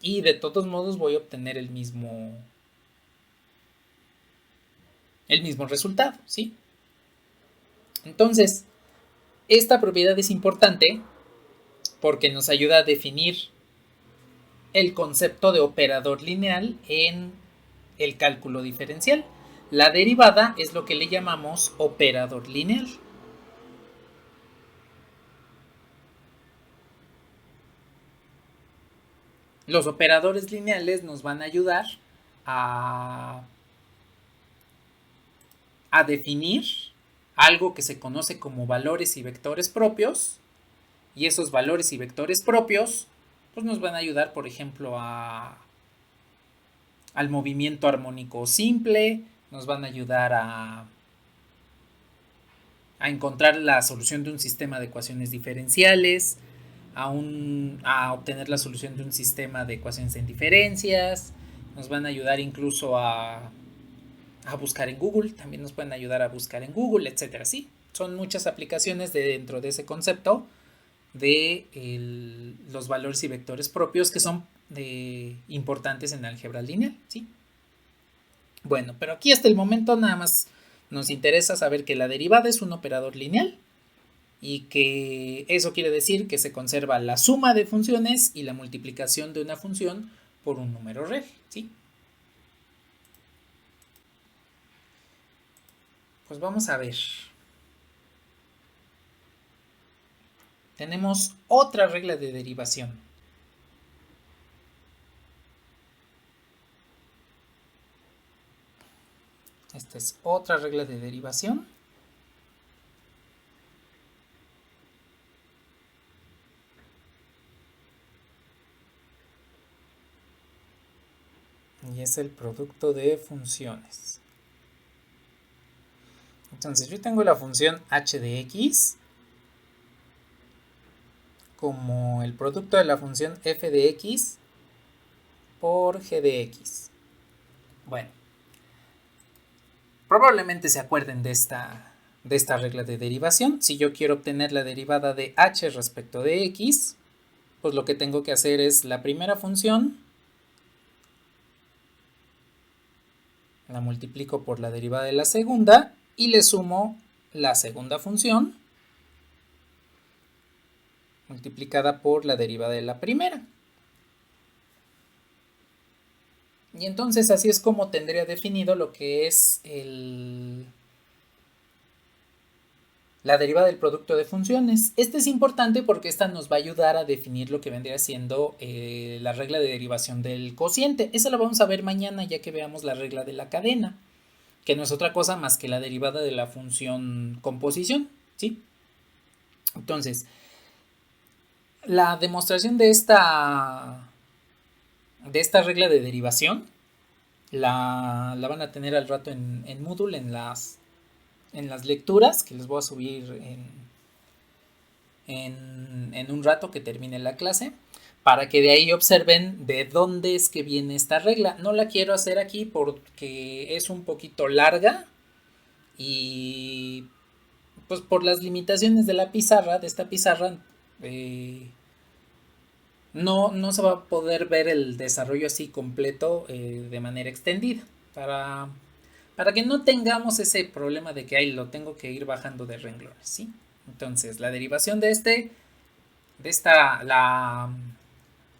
Y de todos modos voy a obtener el mismo resultado, ¿sí? Entonces, esta propiedad es importante porque nos ayuda a definir el concepto de operador lineal en el cálculo diferencial. La derivada es lo que le llamamos operador lineal. Los operadores lineales nos van a ayudar a definir algo que se conoce como valores y vectores propios, y esos valores y vectores propios pues nos van a ayudar, por ejemplo, al movimiento armónico simple, nos van a ayudar a encontrar la solución de un sistema de ecuaciones diferenciales, a obtener la solución de un sistema de ecuaciones en diferencias, nos van a ayudar incluso a buscar en Google, también nos pueden ayudar a buscar en Google, etcétera, ¿sí? Son muchas aplicaciones dentro de ese concepto de los valores y vectores propios que son importantes en álgebra lineal, ¿sí? Bueno, pero aquí hasta el momento nada más nos interesa saber que la derivada es un operador lineal y que eso quiere decir que se conserva la suma de funciones y la multiplicación de una función por un número real, ¿sí? Pues vamos a ver. Tenemos otra regla de derivación. Esta es otra regla de derivación. Y es el producto de funciones. Entonces yo tengo la función h de x como el producto de la función f de x por g de x. Bueno, probablemente se acuerden de esta regla de derivación. Si yo quiero obtener la derivada de h respecto de x, pues lo que tengo que hacer es la primera función, la multiplico por la derivada de la segunda y le sumo la segunda función multiplicada por la derivada de la primera. Y entonces así es como tendría definido lo que es la derivada del producto de funciones. Este es importante porque esta nos va a ayudar a definir lo que vendría siendo la regla de derivación del cociente. Esa la vamos a ver mañana ya que veamos la regla de la cadena, que no es otra cosa más que la derivada de la función composición, ¿sí? Entonces, la demostración de esta regla de derivación la van a tener al rato en Moodle, en las lecturas que les voy a subir en un rato que termine la clase, para que de ahí observen de dónde es que viene esta regla. No la quiero hacer aquí porque es un poquito larga y pues por las limitaciones de la pizarra, de esta pizarra, no se va a poder ver el desarrollo así completo de manera extendida. Para que no tengamos ese problema de que ahí lo tengo que ir bajando de renglones, ¿sí? Entonces, la derivación de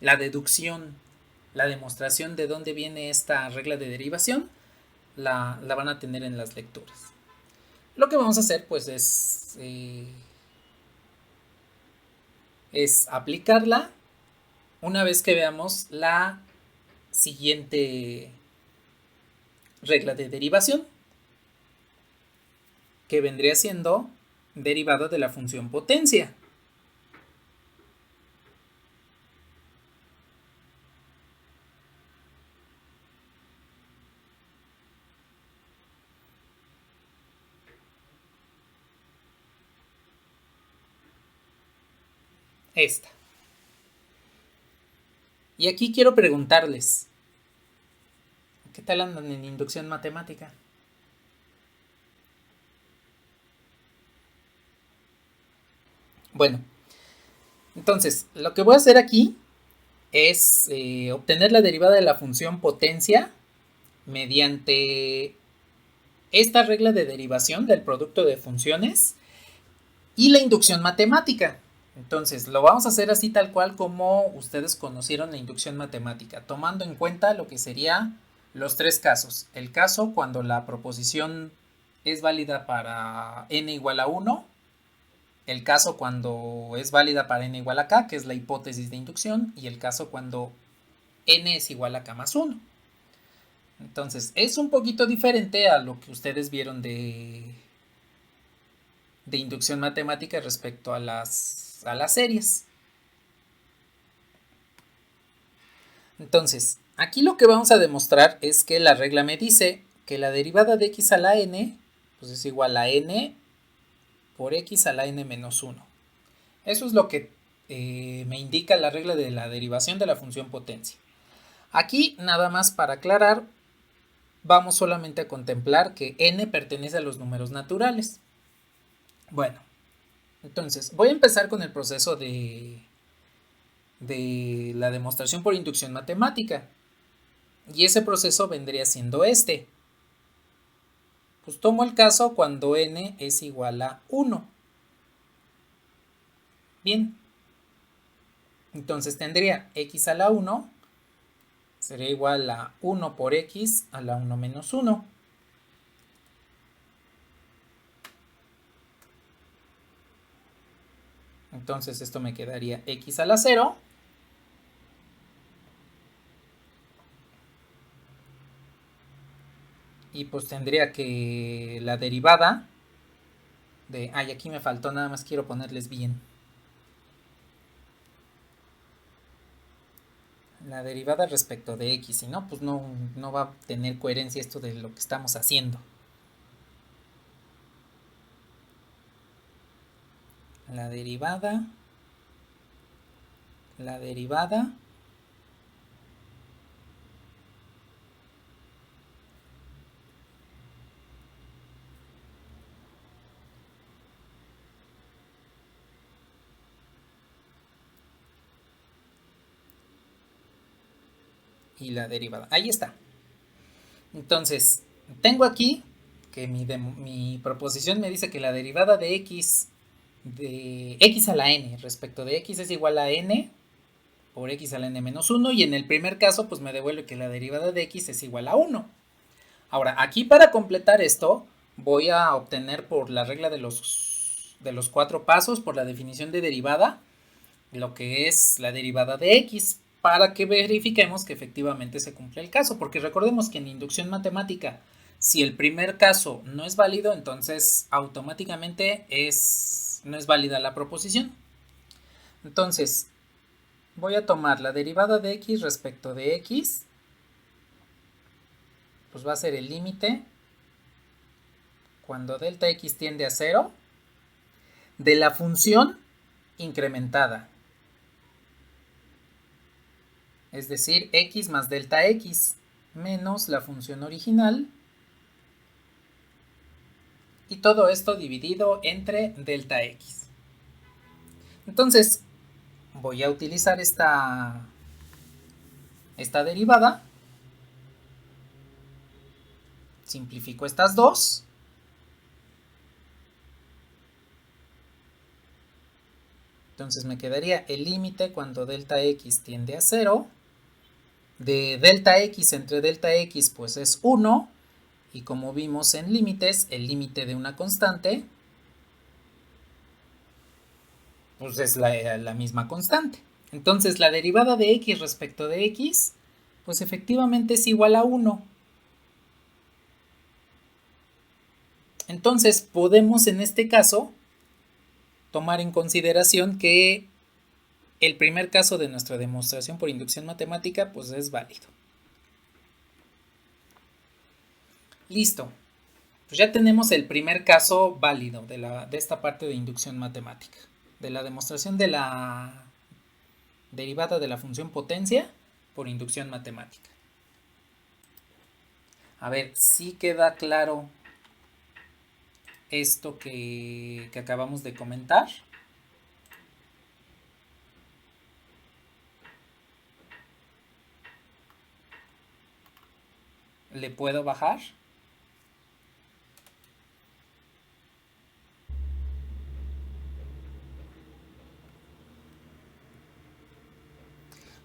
la deducción, la demostración de dónde viene esta regla de derivación, la van a tener en las lecturas. Lo que vamos a hacer, pues, es aplicarla una vez que veamos la siguiente regla de derivación, que vendría siendo derivada de la función potencia. Esta. Y aquí quiero preguntarles, ¿qué tal andan en inducción matemática? Bueno, entonces, lo que voy a hacer aquí es obtener la derivada de la función potencia mediante esta regla de derivación del producto de funciones y la inducción matemática. Entonces, lo vamos a hacer así tal cual como ustedes conocieron la inducción matemática, tomando en cuenta lo que sería los tres casos. El caso cuando la proposición es válida para n igual a 1, el caso cuando es válida para n igual a k, que es la hipótesis de inducción, y el caso cuando n es igual a k más 1. Entonces, es un poquito diferente a lo que ustedes vieron de inducción matemática respecto a las series. Entonces, aquí lo que vamos a demostrar es que la regla me dice que la derivada de x a la n pues es igual a n por x a la n menos 1. Eso es lo que me indica la regla de la derivación de la función potencia. Aquí, nada más para aclarar, vamos solamente a contemplar que n pertenece a los números naturales. Bueno, entonces voy a empezar con el proceso de la demostración por inducción matemática. Y ese proceso vendría siendo este. Pues tomo el caso cuando n es igual a 1. Bien. Entonces tendría x a la 1 sería igual a 1 por x a la 1 menos 1. Entonces esto me quedaría x a la 0. Y pues tendría que la derivada de... Ay, aquí me faltó, nada más quiero ponerles bien. La derivada respecto de x, si no, pues no va a tener coherencia esto de lo que estamos haciendo. La derivada y la derivada. Ahí está. Entonces, tengo aquí que mi proposición me dice que la derivada de x a la n respecto de x es igual a n por x a la n menos 1, y en el primer caso pues me devuelve que la derivada de x es igual a 1. Ahora, aquí para completar esto voy a obtener por la regla de los 4 pasos, por la definición de derivada, lo que es la derivada de x, para que verifiquemos que efectivamente se cumple el caso, porque recordemos que en inducción matemática, si el primer caso no es válido, entonces automáticamente no es válida la proposición. Entonces, voy a tomar la derivada de x respecto de x, pues va a ser el límite cuando delta x tiende a 0 de la función incrementada, es decir, x más delta x menos la función original, y todo esto dividido entre delta x. Entonces voy a utilizar esta derivada, simplifico estas dos, entonces me quedaría el límite cuando delta x tiende a 0 de delta x entre delta x pues es 1, y como vimos en límites, el límite de una constante pues es la misma constante. Entonces la derivada de x respecto de x pues efectivamente es igual a 1. Entonces podemos en este caso tomar en consideración que el primer caso de nuestra demostración por inducción matemática pues es válido. Listo. Pues ya tenemos el primer caso válido de esta parte de inducción matemática, de la demostración de la derivada de la función potencia por inducción matemática. A ver, ¿sí queda claro esto que acabamos de comentar? ¿Le puedo bajar?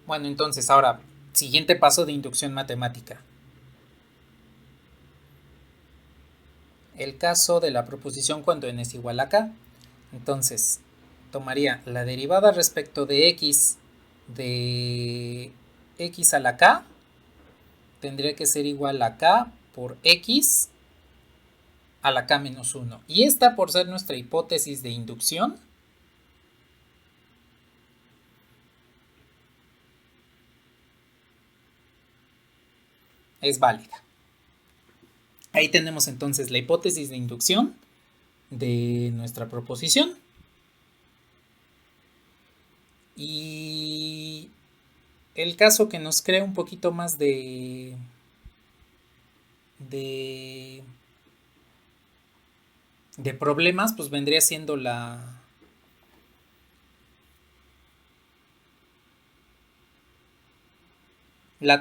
Bueno, entonces ahora, siguiente paso de inducción matemática. El caso de la proposición cuando n es igual a k. Entonces, tomaría la derivada respecto de x de x a la k, tendría que ser igual a k por x a la k menos 1. Y esta, por ser nuestra hipótesis de inducción, es válida. Ahí tenemos entonces la hipótesis de inducción de nuestra proposición. Y el caso que nos crea un poquito más de problemas, pues vendría siendo la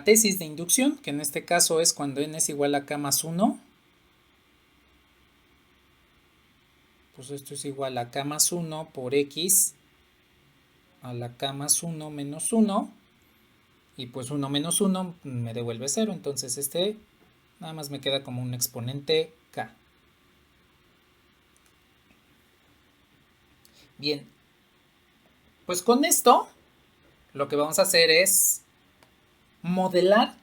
tesis de inducción, que en este caso es cuando n es igual a k más 1. Pues esto es igual a k más 1 por x a la k más 1 menos 1. Y pues 1 menos 1 me devuelve 0. Entonces este nada más me queda como un exponente k. Bien. Pues con esto lo que vamos a hacer es modelar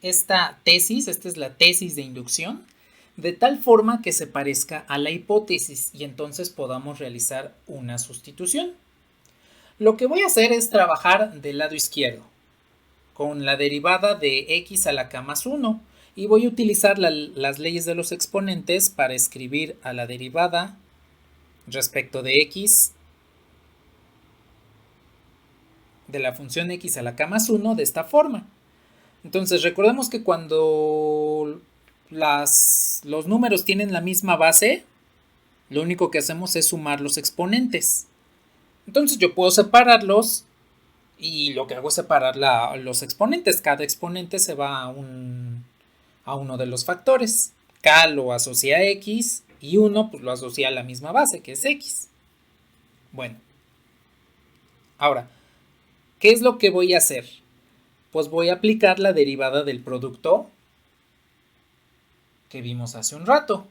esta tesis, esta es la tesis de inducción, de tal forma que se parezca a la hipótesis y entonces podamos realizar una sustitución. Lo que voy a hacer es trabajar del lado izquierdo, con la derivada de x a la k más 1, y voy a utilizar las leyes de los exponentes para escribir a la derivada respecto de x de la función x a la k más 1 de esta forma. Entonces recordemos que cuando los números tienen la misma base, lo único que hacemos es sumar los exponentes. Entonces yo puedo separarlos y lo que hago es separar los exponentes. Cada exponente se va a uno de los factores. K lo asocia a x y 1 pues lo asocia a la misma base, que es x. Bueno, ahora, ¿qué es lo que voy a hacer? Pues voy a aplicar la derivada del producto que vimos hace un rato.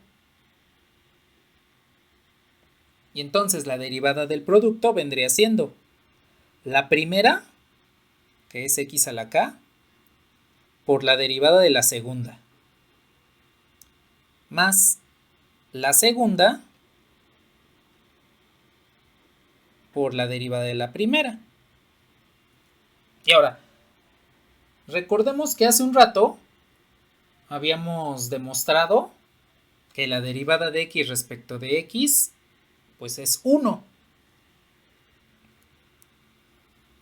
Y entonces la derivada del producto vendría siendo la primera, que es x a la k, por la derivada de la segunda, más la segunda por la derivada de la primera. Y ahora, recordemos que hace un rato habíamos demostrado que la derivada de x respecto de x pues es 1.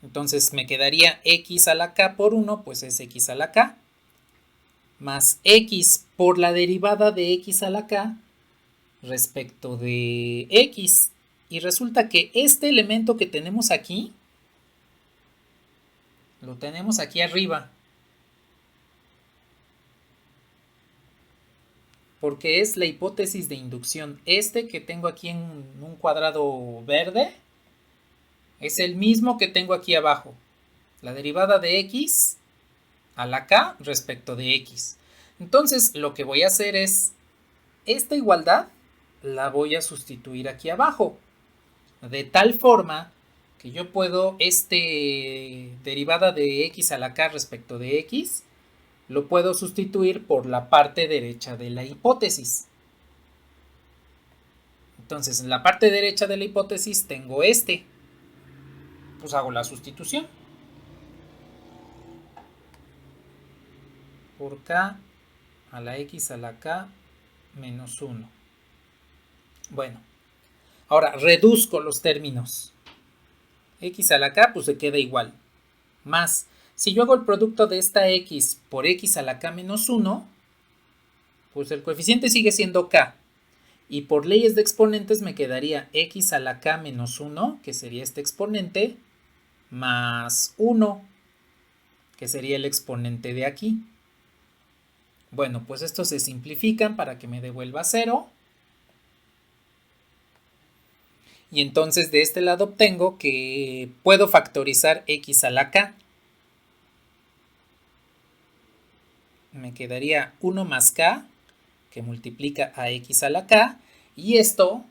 Entonces me quedaría x a la k por 1, pues es x a la k, más x por la derivada de x a la k respecto de x. Y resulta que este elemento que tenemos aquí, lo tenemos aquí arriba, porque es la hipótesis de inducción. Este que tengo aquí en un cuadrado verde es el mismo que tengo aquí abajo. La derivada de x a la k respecto de x. Entonces lo que voy a hacer es, esta igualdad la voy a sustituir aquí abajo. De tal forma que yo puedo derivada de x a la k respecto de x, lo puedo sustituir por la parte derecha de la hipótesis. Entonces, en la parte derecha de la hipótesis tengo pues hago la sustitución. Por k a la x a la k menos 1. Bueno, ahora reduzco los términos. X a la k pues se queda igual. Más, si yo hago el producto de esta x por x a la k menos 1, pues el coeficiente sigue siendo k. Y por leyes de exponentes me quedaría x a la k menos 1, que sería este exponente, más 1, que sería el exponente de aquí. Bueno, pues estos se simplifican para que me devuelva 0. Y entonces de este lado obtengo que puedo factorizar x a la k. Me quedaría 1 más k, que multiplica a x a la k. Y esto,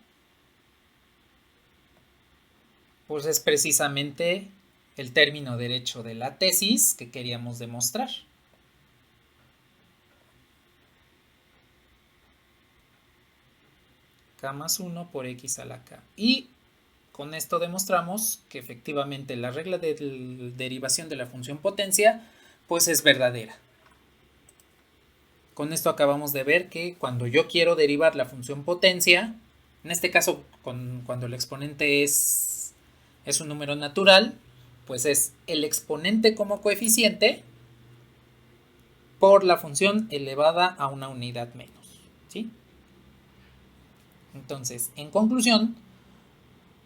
pues es precisamente el término derecho de la tesis que queríamos demostrar. K más 1 por x a la k. Y con esto demostramos que efectivamente la regla de derivación de la función potencia pues es verdadera. Con esto acabamos de ver que cuando yo quiero derivar la función potencia, en este caso cuando el exponente es un número natural, pues es el exponente como coeficiente por la función elevada a una unidad menos, ¿sí? Entonces, en conclusión,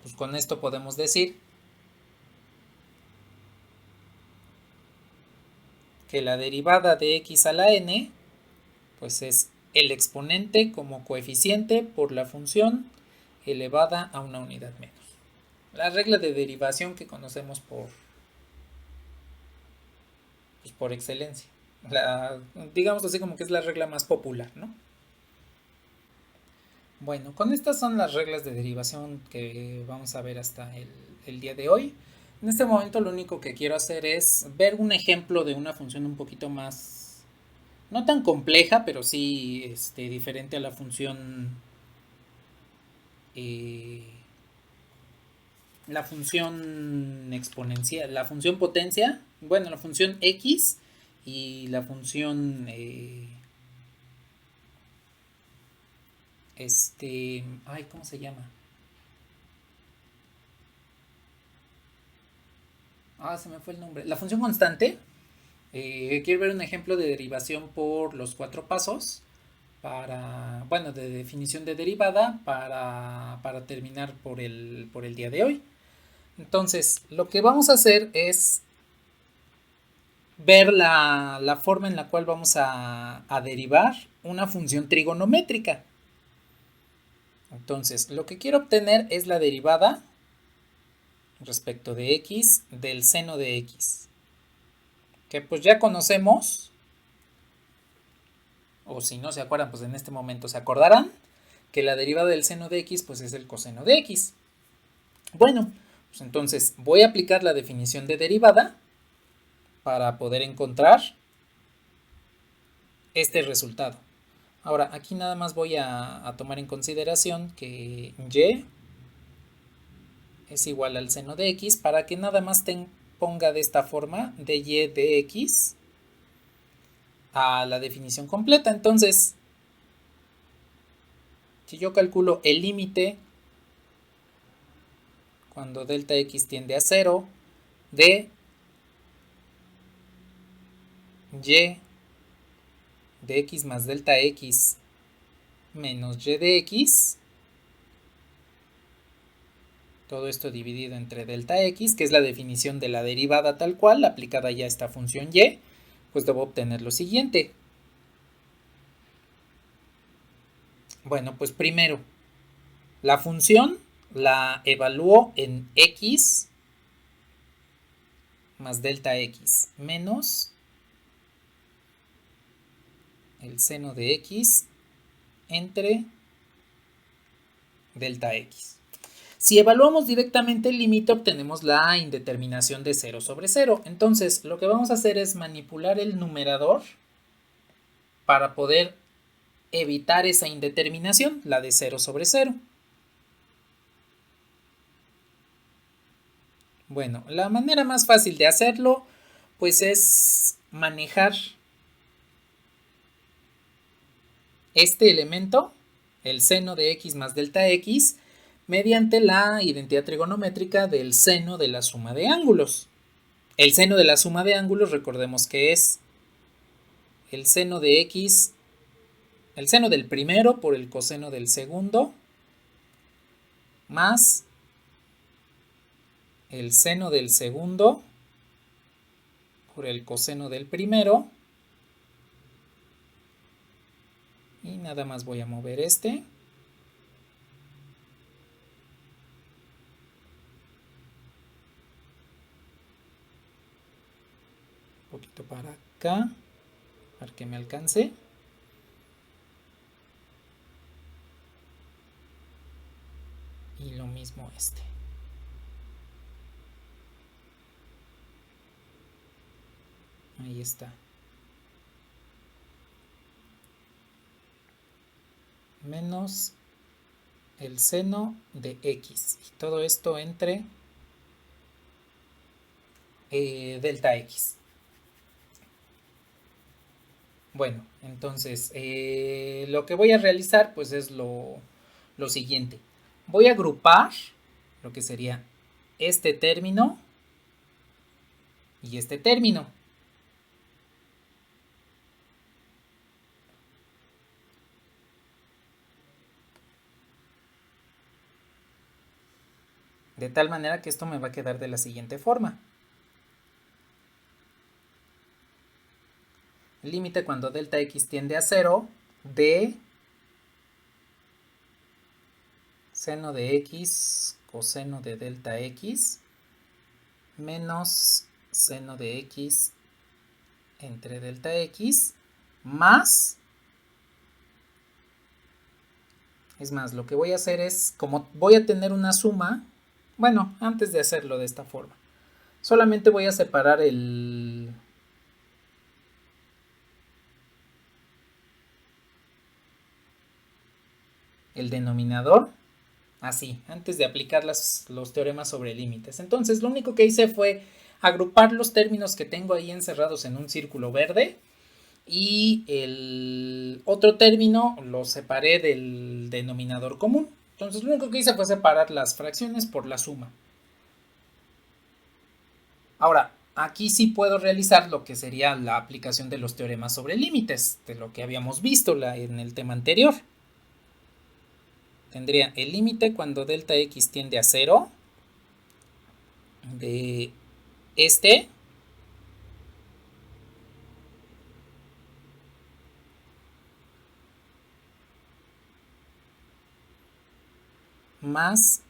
pues con esto podemos decir que la derivada de x a la n pues es el exponente como coeficiente por la función elevada a una unidad menos. La regla de derivación que conocemos por excelencia. Digamos así como que es la regla más popular, ¿no? Bueno, con estas son las reglas de derivación que vamos a ver hasta el día de hoy. En este momento lo único que quiero hacer es ver un ejemplo de una función un poquito más no tan compleja, pero sí diferente a eh, la función exponencial, la función potencia, bueno, la función x y la función ay, ¿cómo se llama? Ah, se me fue el nombre. La función constante. Quiero ver un ejemplo de derivación por los cuatro pasos para, bueno, de definición de derivada para terminar por el día de hoy. Entonces, lo que vamos a hacer es ver la forma en la cual vamos a derivar una función trigonométrica. Entonces, lo que quiero obtener es la derivada respecto de x del seno de x. Que pues ya conocemos, o si no se acuerdan, pues en este momento se acordarán, que la derivada del seno de x pues es el coseno de x. Bueno, pues entonces voy a aplicar la definición de derivada para poder encontrar este resultado. Ahora, aquí nada más voy a tomar en consideración que y es igual al seno de x para que nada más ponga de esta forma de y de x a la definición completa. Entonces, si yo calculo el límite cuando delta x tiende a 0 de y de x más delta x menos y de x, todo esto dividido entre delta x, que es la definición de la derivada tal cual, aplicada ya a esta función y, pues debo obtener lo siguiente. Bueno, pues primero, la función la evalúo en x más delta x menos el seno de x entre delta x. Si evaluamos directamente el límite, obtenemos la indeterminación de 0 sobre 0. Entonces, lo que vamos a hacer es manipular el numerador para poder evitar esa indeterminación, la de 0 sobre 0. Bueno, la manera más fácil de hacerlo, pues es manejar este elemento, el seno de x más delta x, mediante la identidad trigonométrica del seno de la suma de ángulos. El seno de la suma de ángulos, recordemos que es el seno de x, el seno del primero por el coseno del segundo, más el seno del segundo por el coseno del primero. Y nada más voy a mover este. Un poquito para acá, para que me alcance. Y lo mismo este. Ahí está. Menos el seno de x. Y todo esto entre delta x. Bueno, entonces lo que voy a realizar pues es lo siguiente. Voy a agrupar lo que sería este término y este término. De tal manera que esto me va a quedar de la siguiente forma. El límite cuando delta x tiende a 0 de seno de x coseno de delta x menos seno de x entre delta x más, es más, lo que voy a hacer es, como voy a tener una suma, bueno, antes de hacerlo de esta forma, solamente voy a separar el denominador, así, antes de aplicar los teoremas sobre límites. Entonces lo único que hice fue agrupar los términos que tengo ahí encerrados en un círculo verde y el otro término lo separé del denominador común. Entonces lo único que hice fue separar las fracciones por la suma. Ahora, aquí sí puedo realizar lo que sería la aplicación de los teoremas sobre límites, de lo que habíamos visto en el tema anterior. Tendría el límite cuando delta x tiende a 0 de este más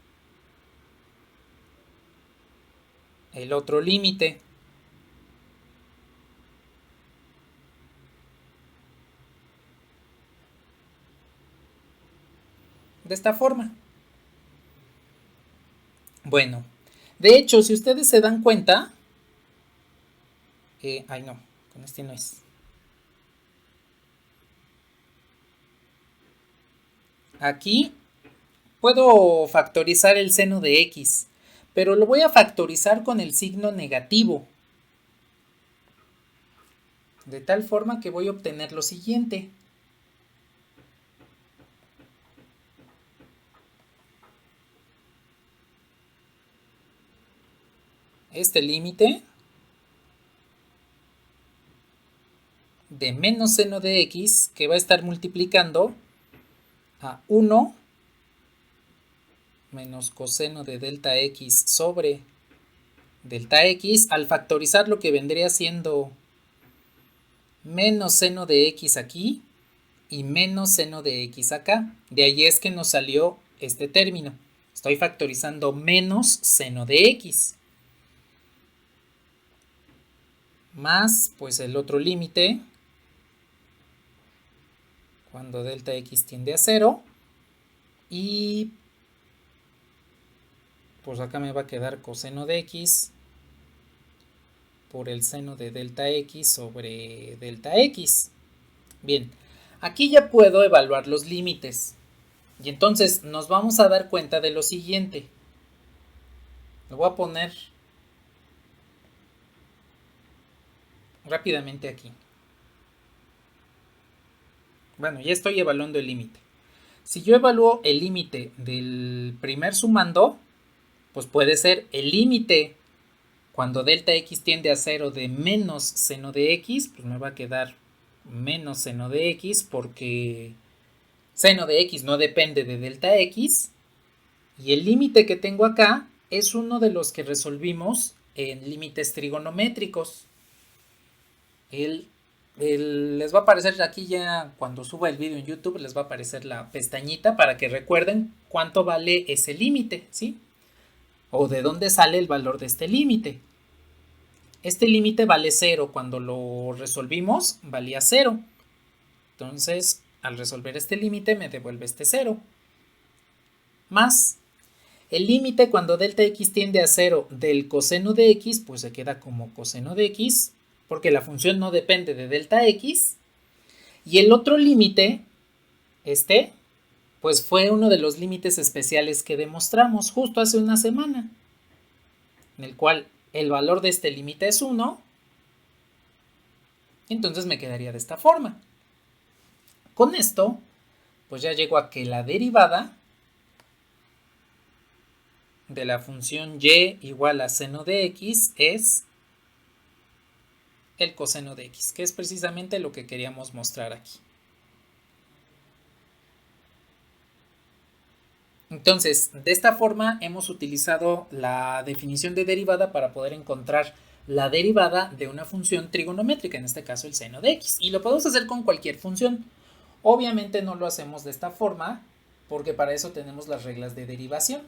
el otro límite de esta forma. Bueno, de hecho, si ustedes se dan cuenta, ay no, con este no es. Aquí puedo factorizar el seno de x, pero lo voy a factorizar con el signo negativo, de tal forma que voy a obtener lo siguiente. Este límite de menos seno de x, que va a estar multiplicando a 1 menos coseno de delta x sobre delta x, al factorizar lo que vendría siendo menos seno de x aquí y menos seno de x acá. De ahí es que nos salió este término. Estoy factorizando menos seno de x. Más, pues el otro límite, cuando delta x tiende a 0. Y pues acá me va a quedar coseno de x por el seno de delta x sobre delta x. Bien, aquí ya puedo evaluar los límites. Y entonces nos vamos a dar cuenta de lo siguiente. Lo voy a poner rápidamente aquí. Bueno, ya estoy evaluando el límite. Si yo evalúo el límite del primer sumando, pues puede ser el límite cuando delta x tiende a 0 de menos seno de x, pues me va a quedar menos seno de x porque seno de x no depende de delta x. Y el límite que tengo acá es uno de los que resolvimos en límites trigonométricos. Les va a aparecer aquí ya cuando suba el vídeo en YouTube, les va a aparecer la pestañita para que recuerden cuánto vale ese límite, ¿sí? O de dónde sale el valor de este límite. Este límite vale 0, cuando lo resolvimos valía 0. Entonces, al resolver este límite me devuelve este 0. Más el límite cuando delta x tiende a 0 del coseno de x, pues se queda como coseno de x, porque la función no depende de delta x. Y el otro límite, pues fue uno de los límites especiales que demostramos justo hace una semana, en el cual el valor de este límite es 1. Entonces me quedaría de esta forma. Con esto, pues ya llego a que la derivada de la función y igual a seno de x es el coseno de x, que es precisamente lo que queríamos mostrar aquí. Entonces, de esta forma hemos utilizado la definición de derivada para poder encontrar la derivada de una función trigonométrica, en este caso el seno de x. Y lo podemos hacer con cualquier función. Obviamente no lo hacemos de esta forma, porque para eso tenemos las reglas de derivación.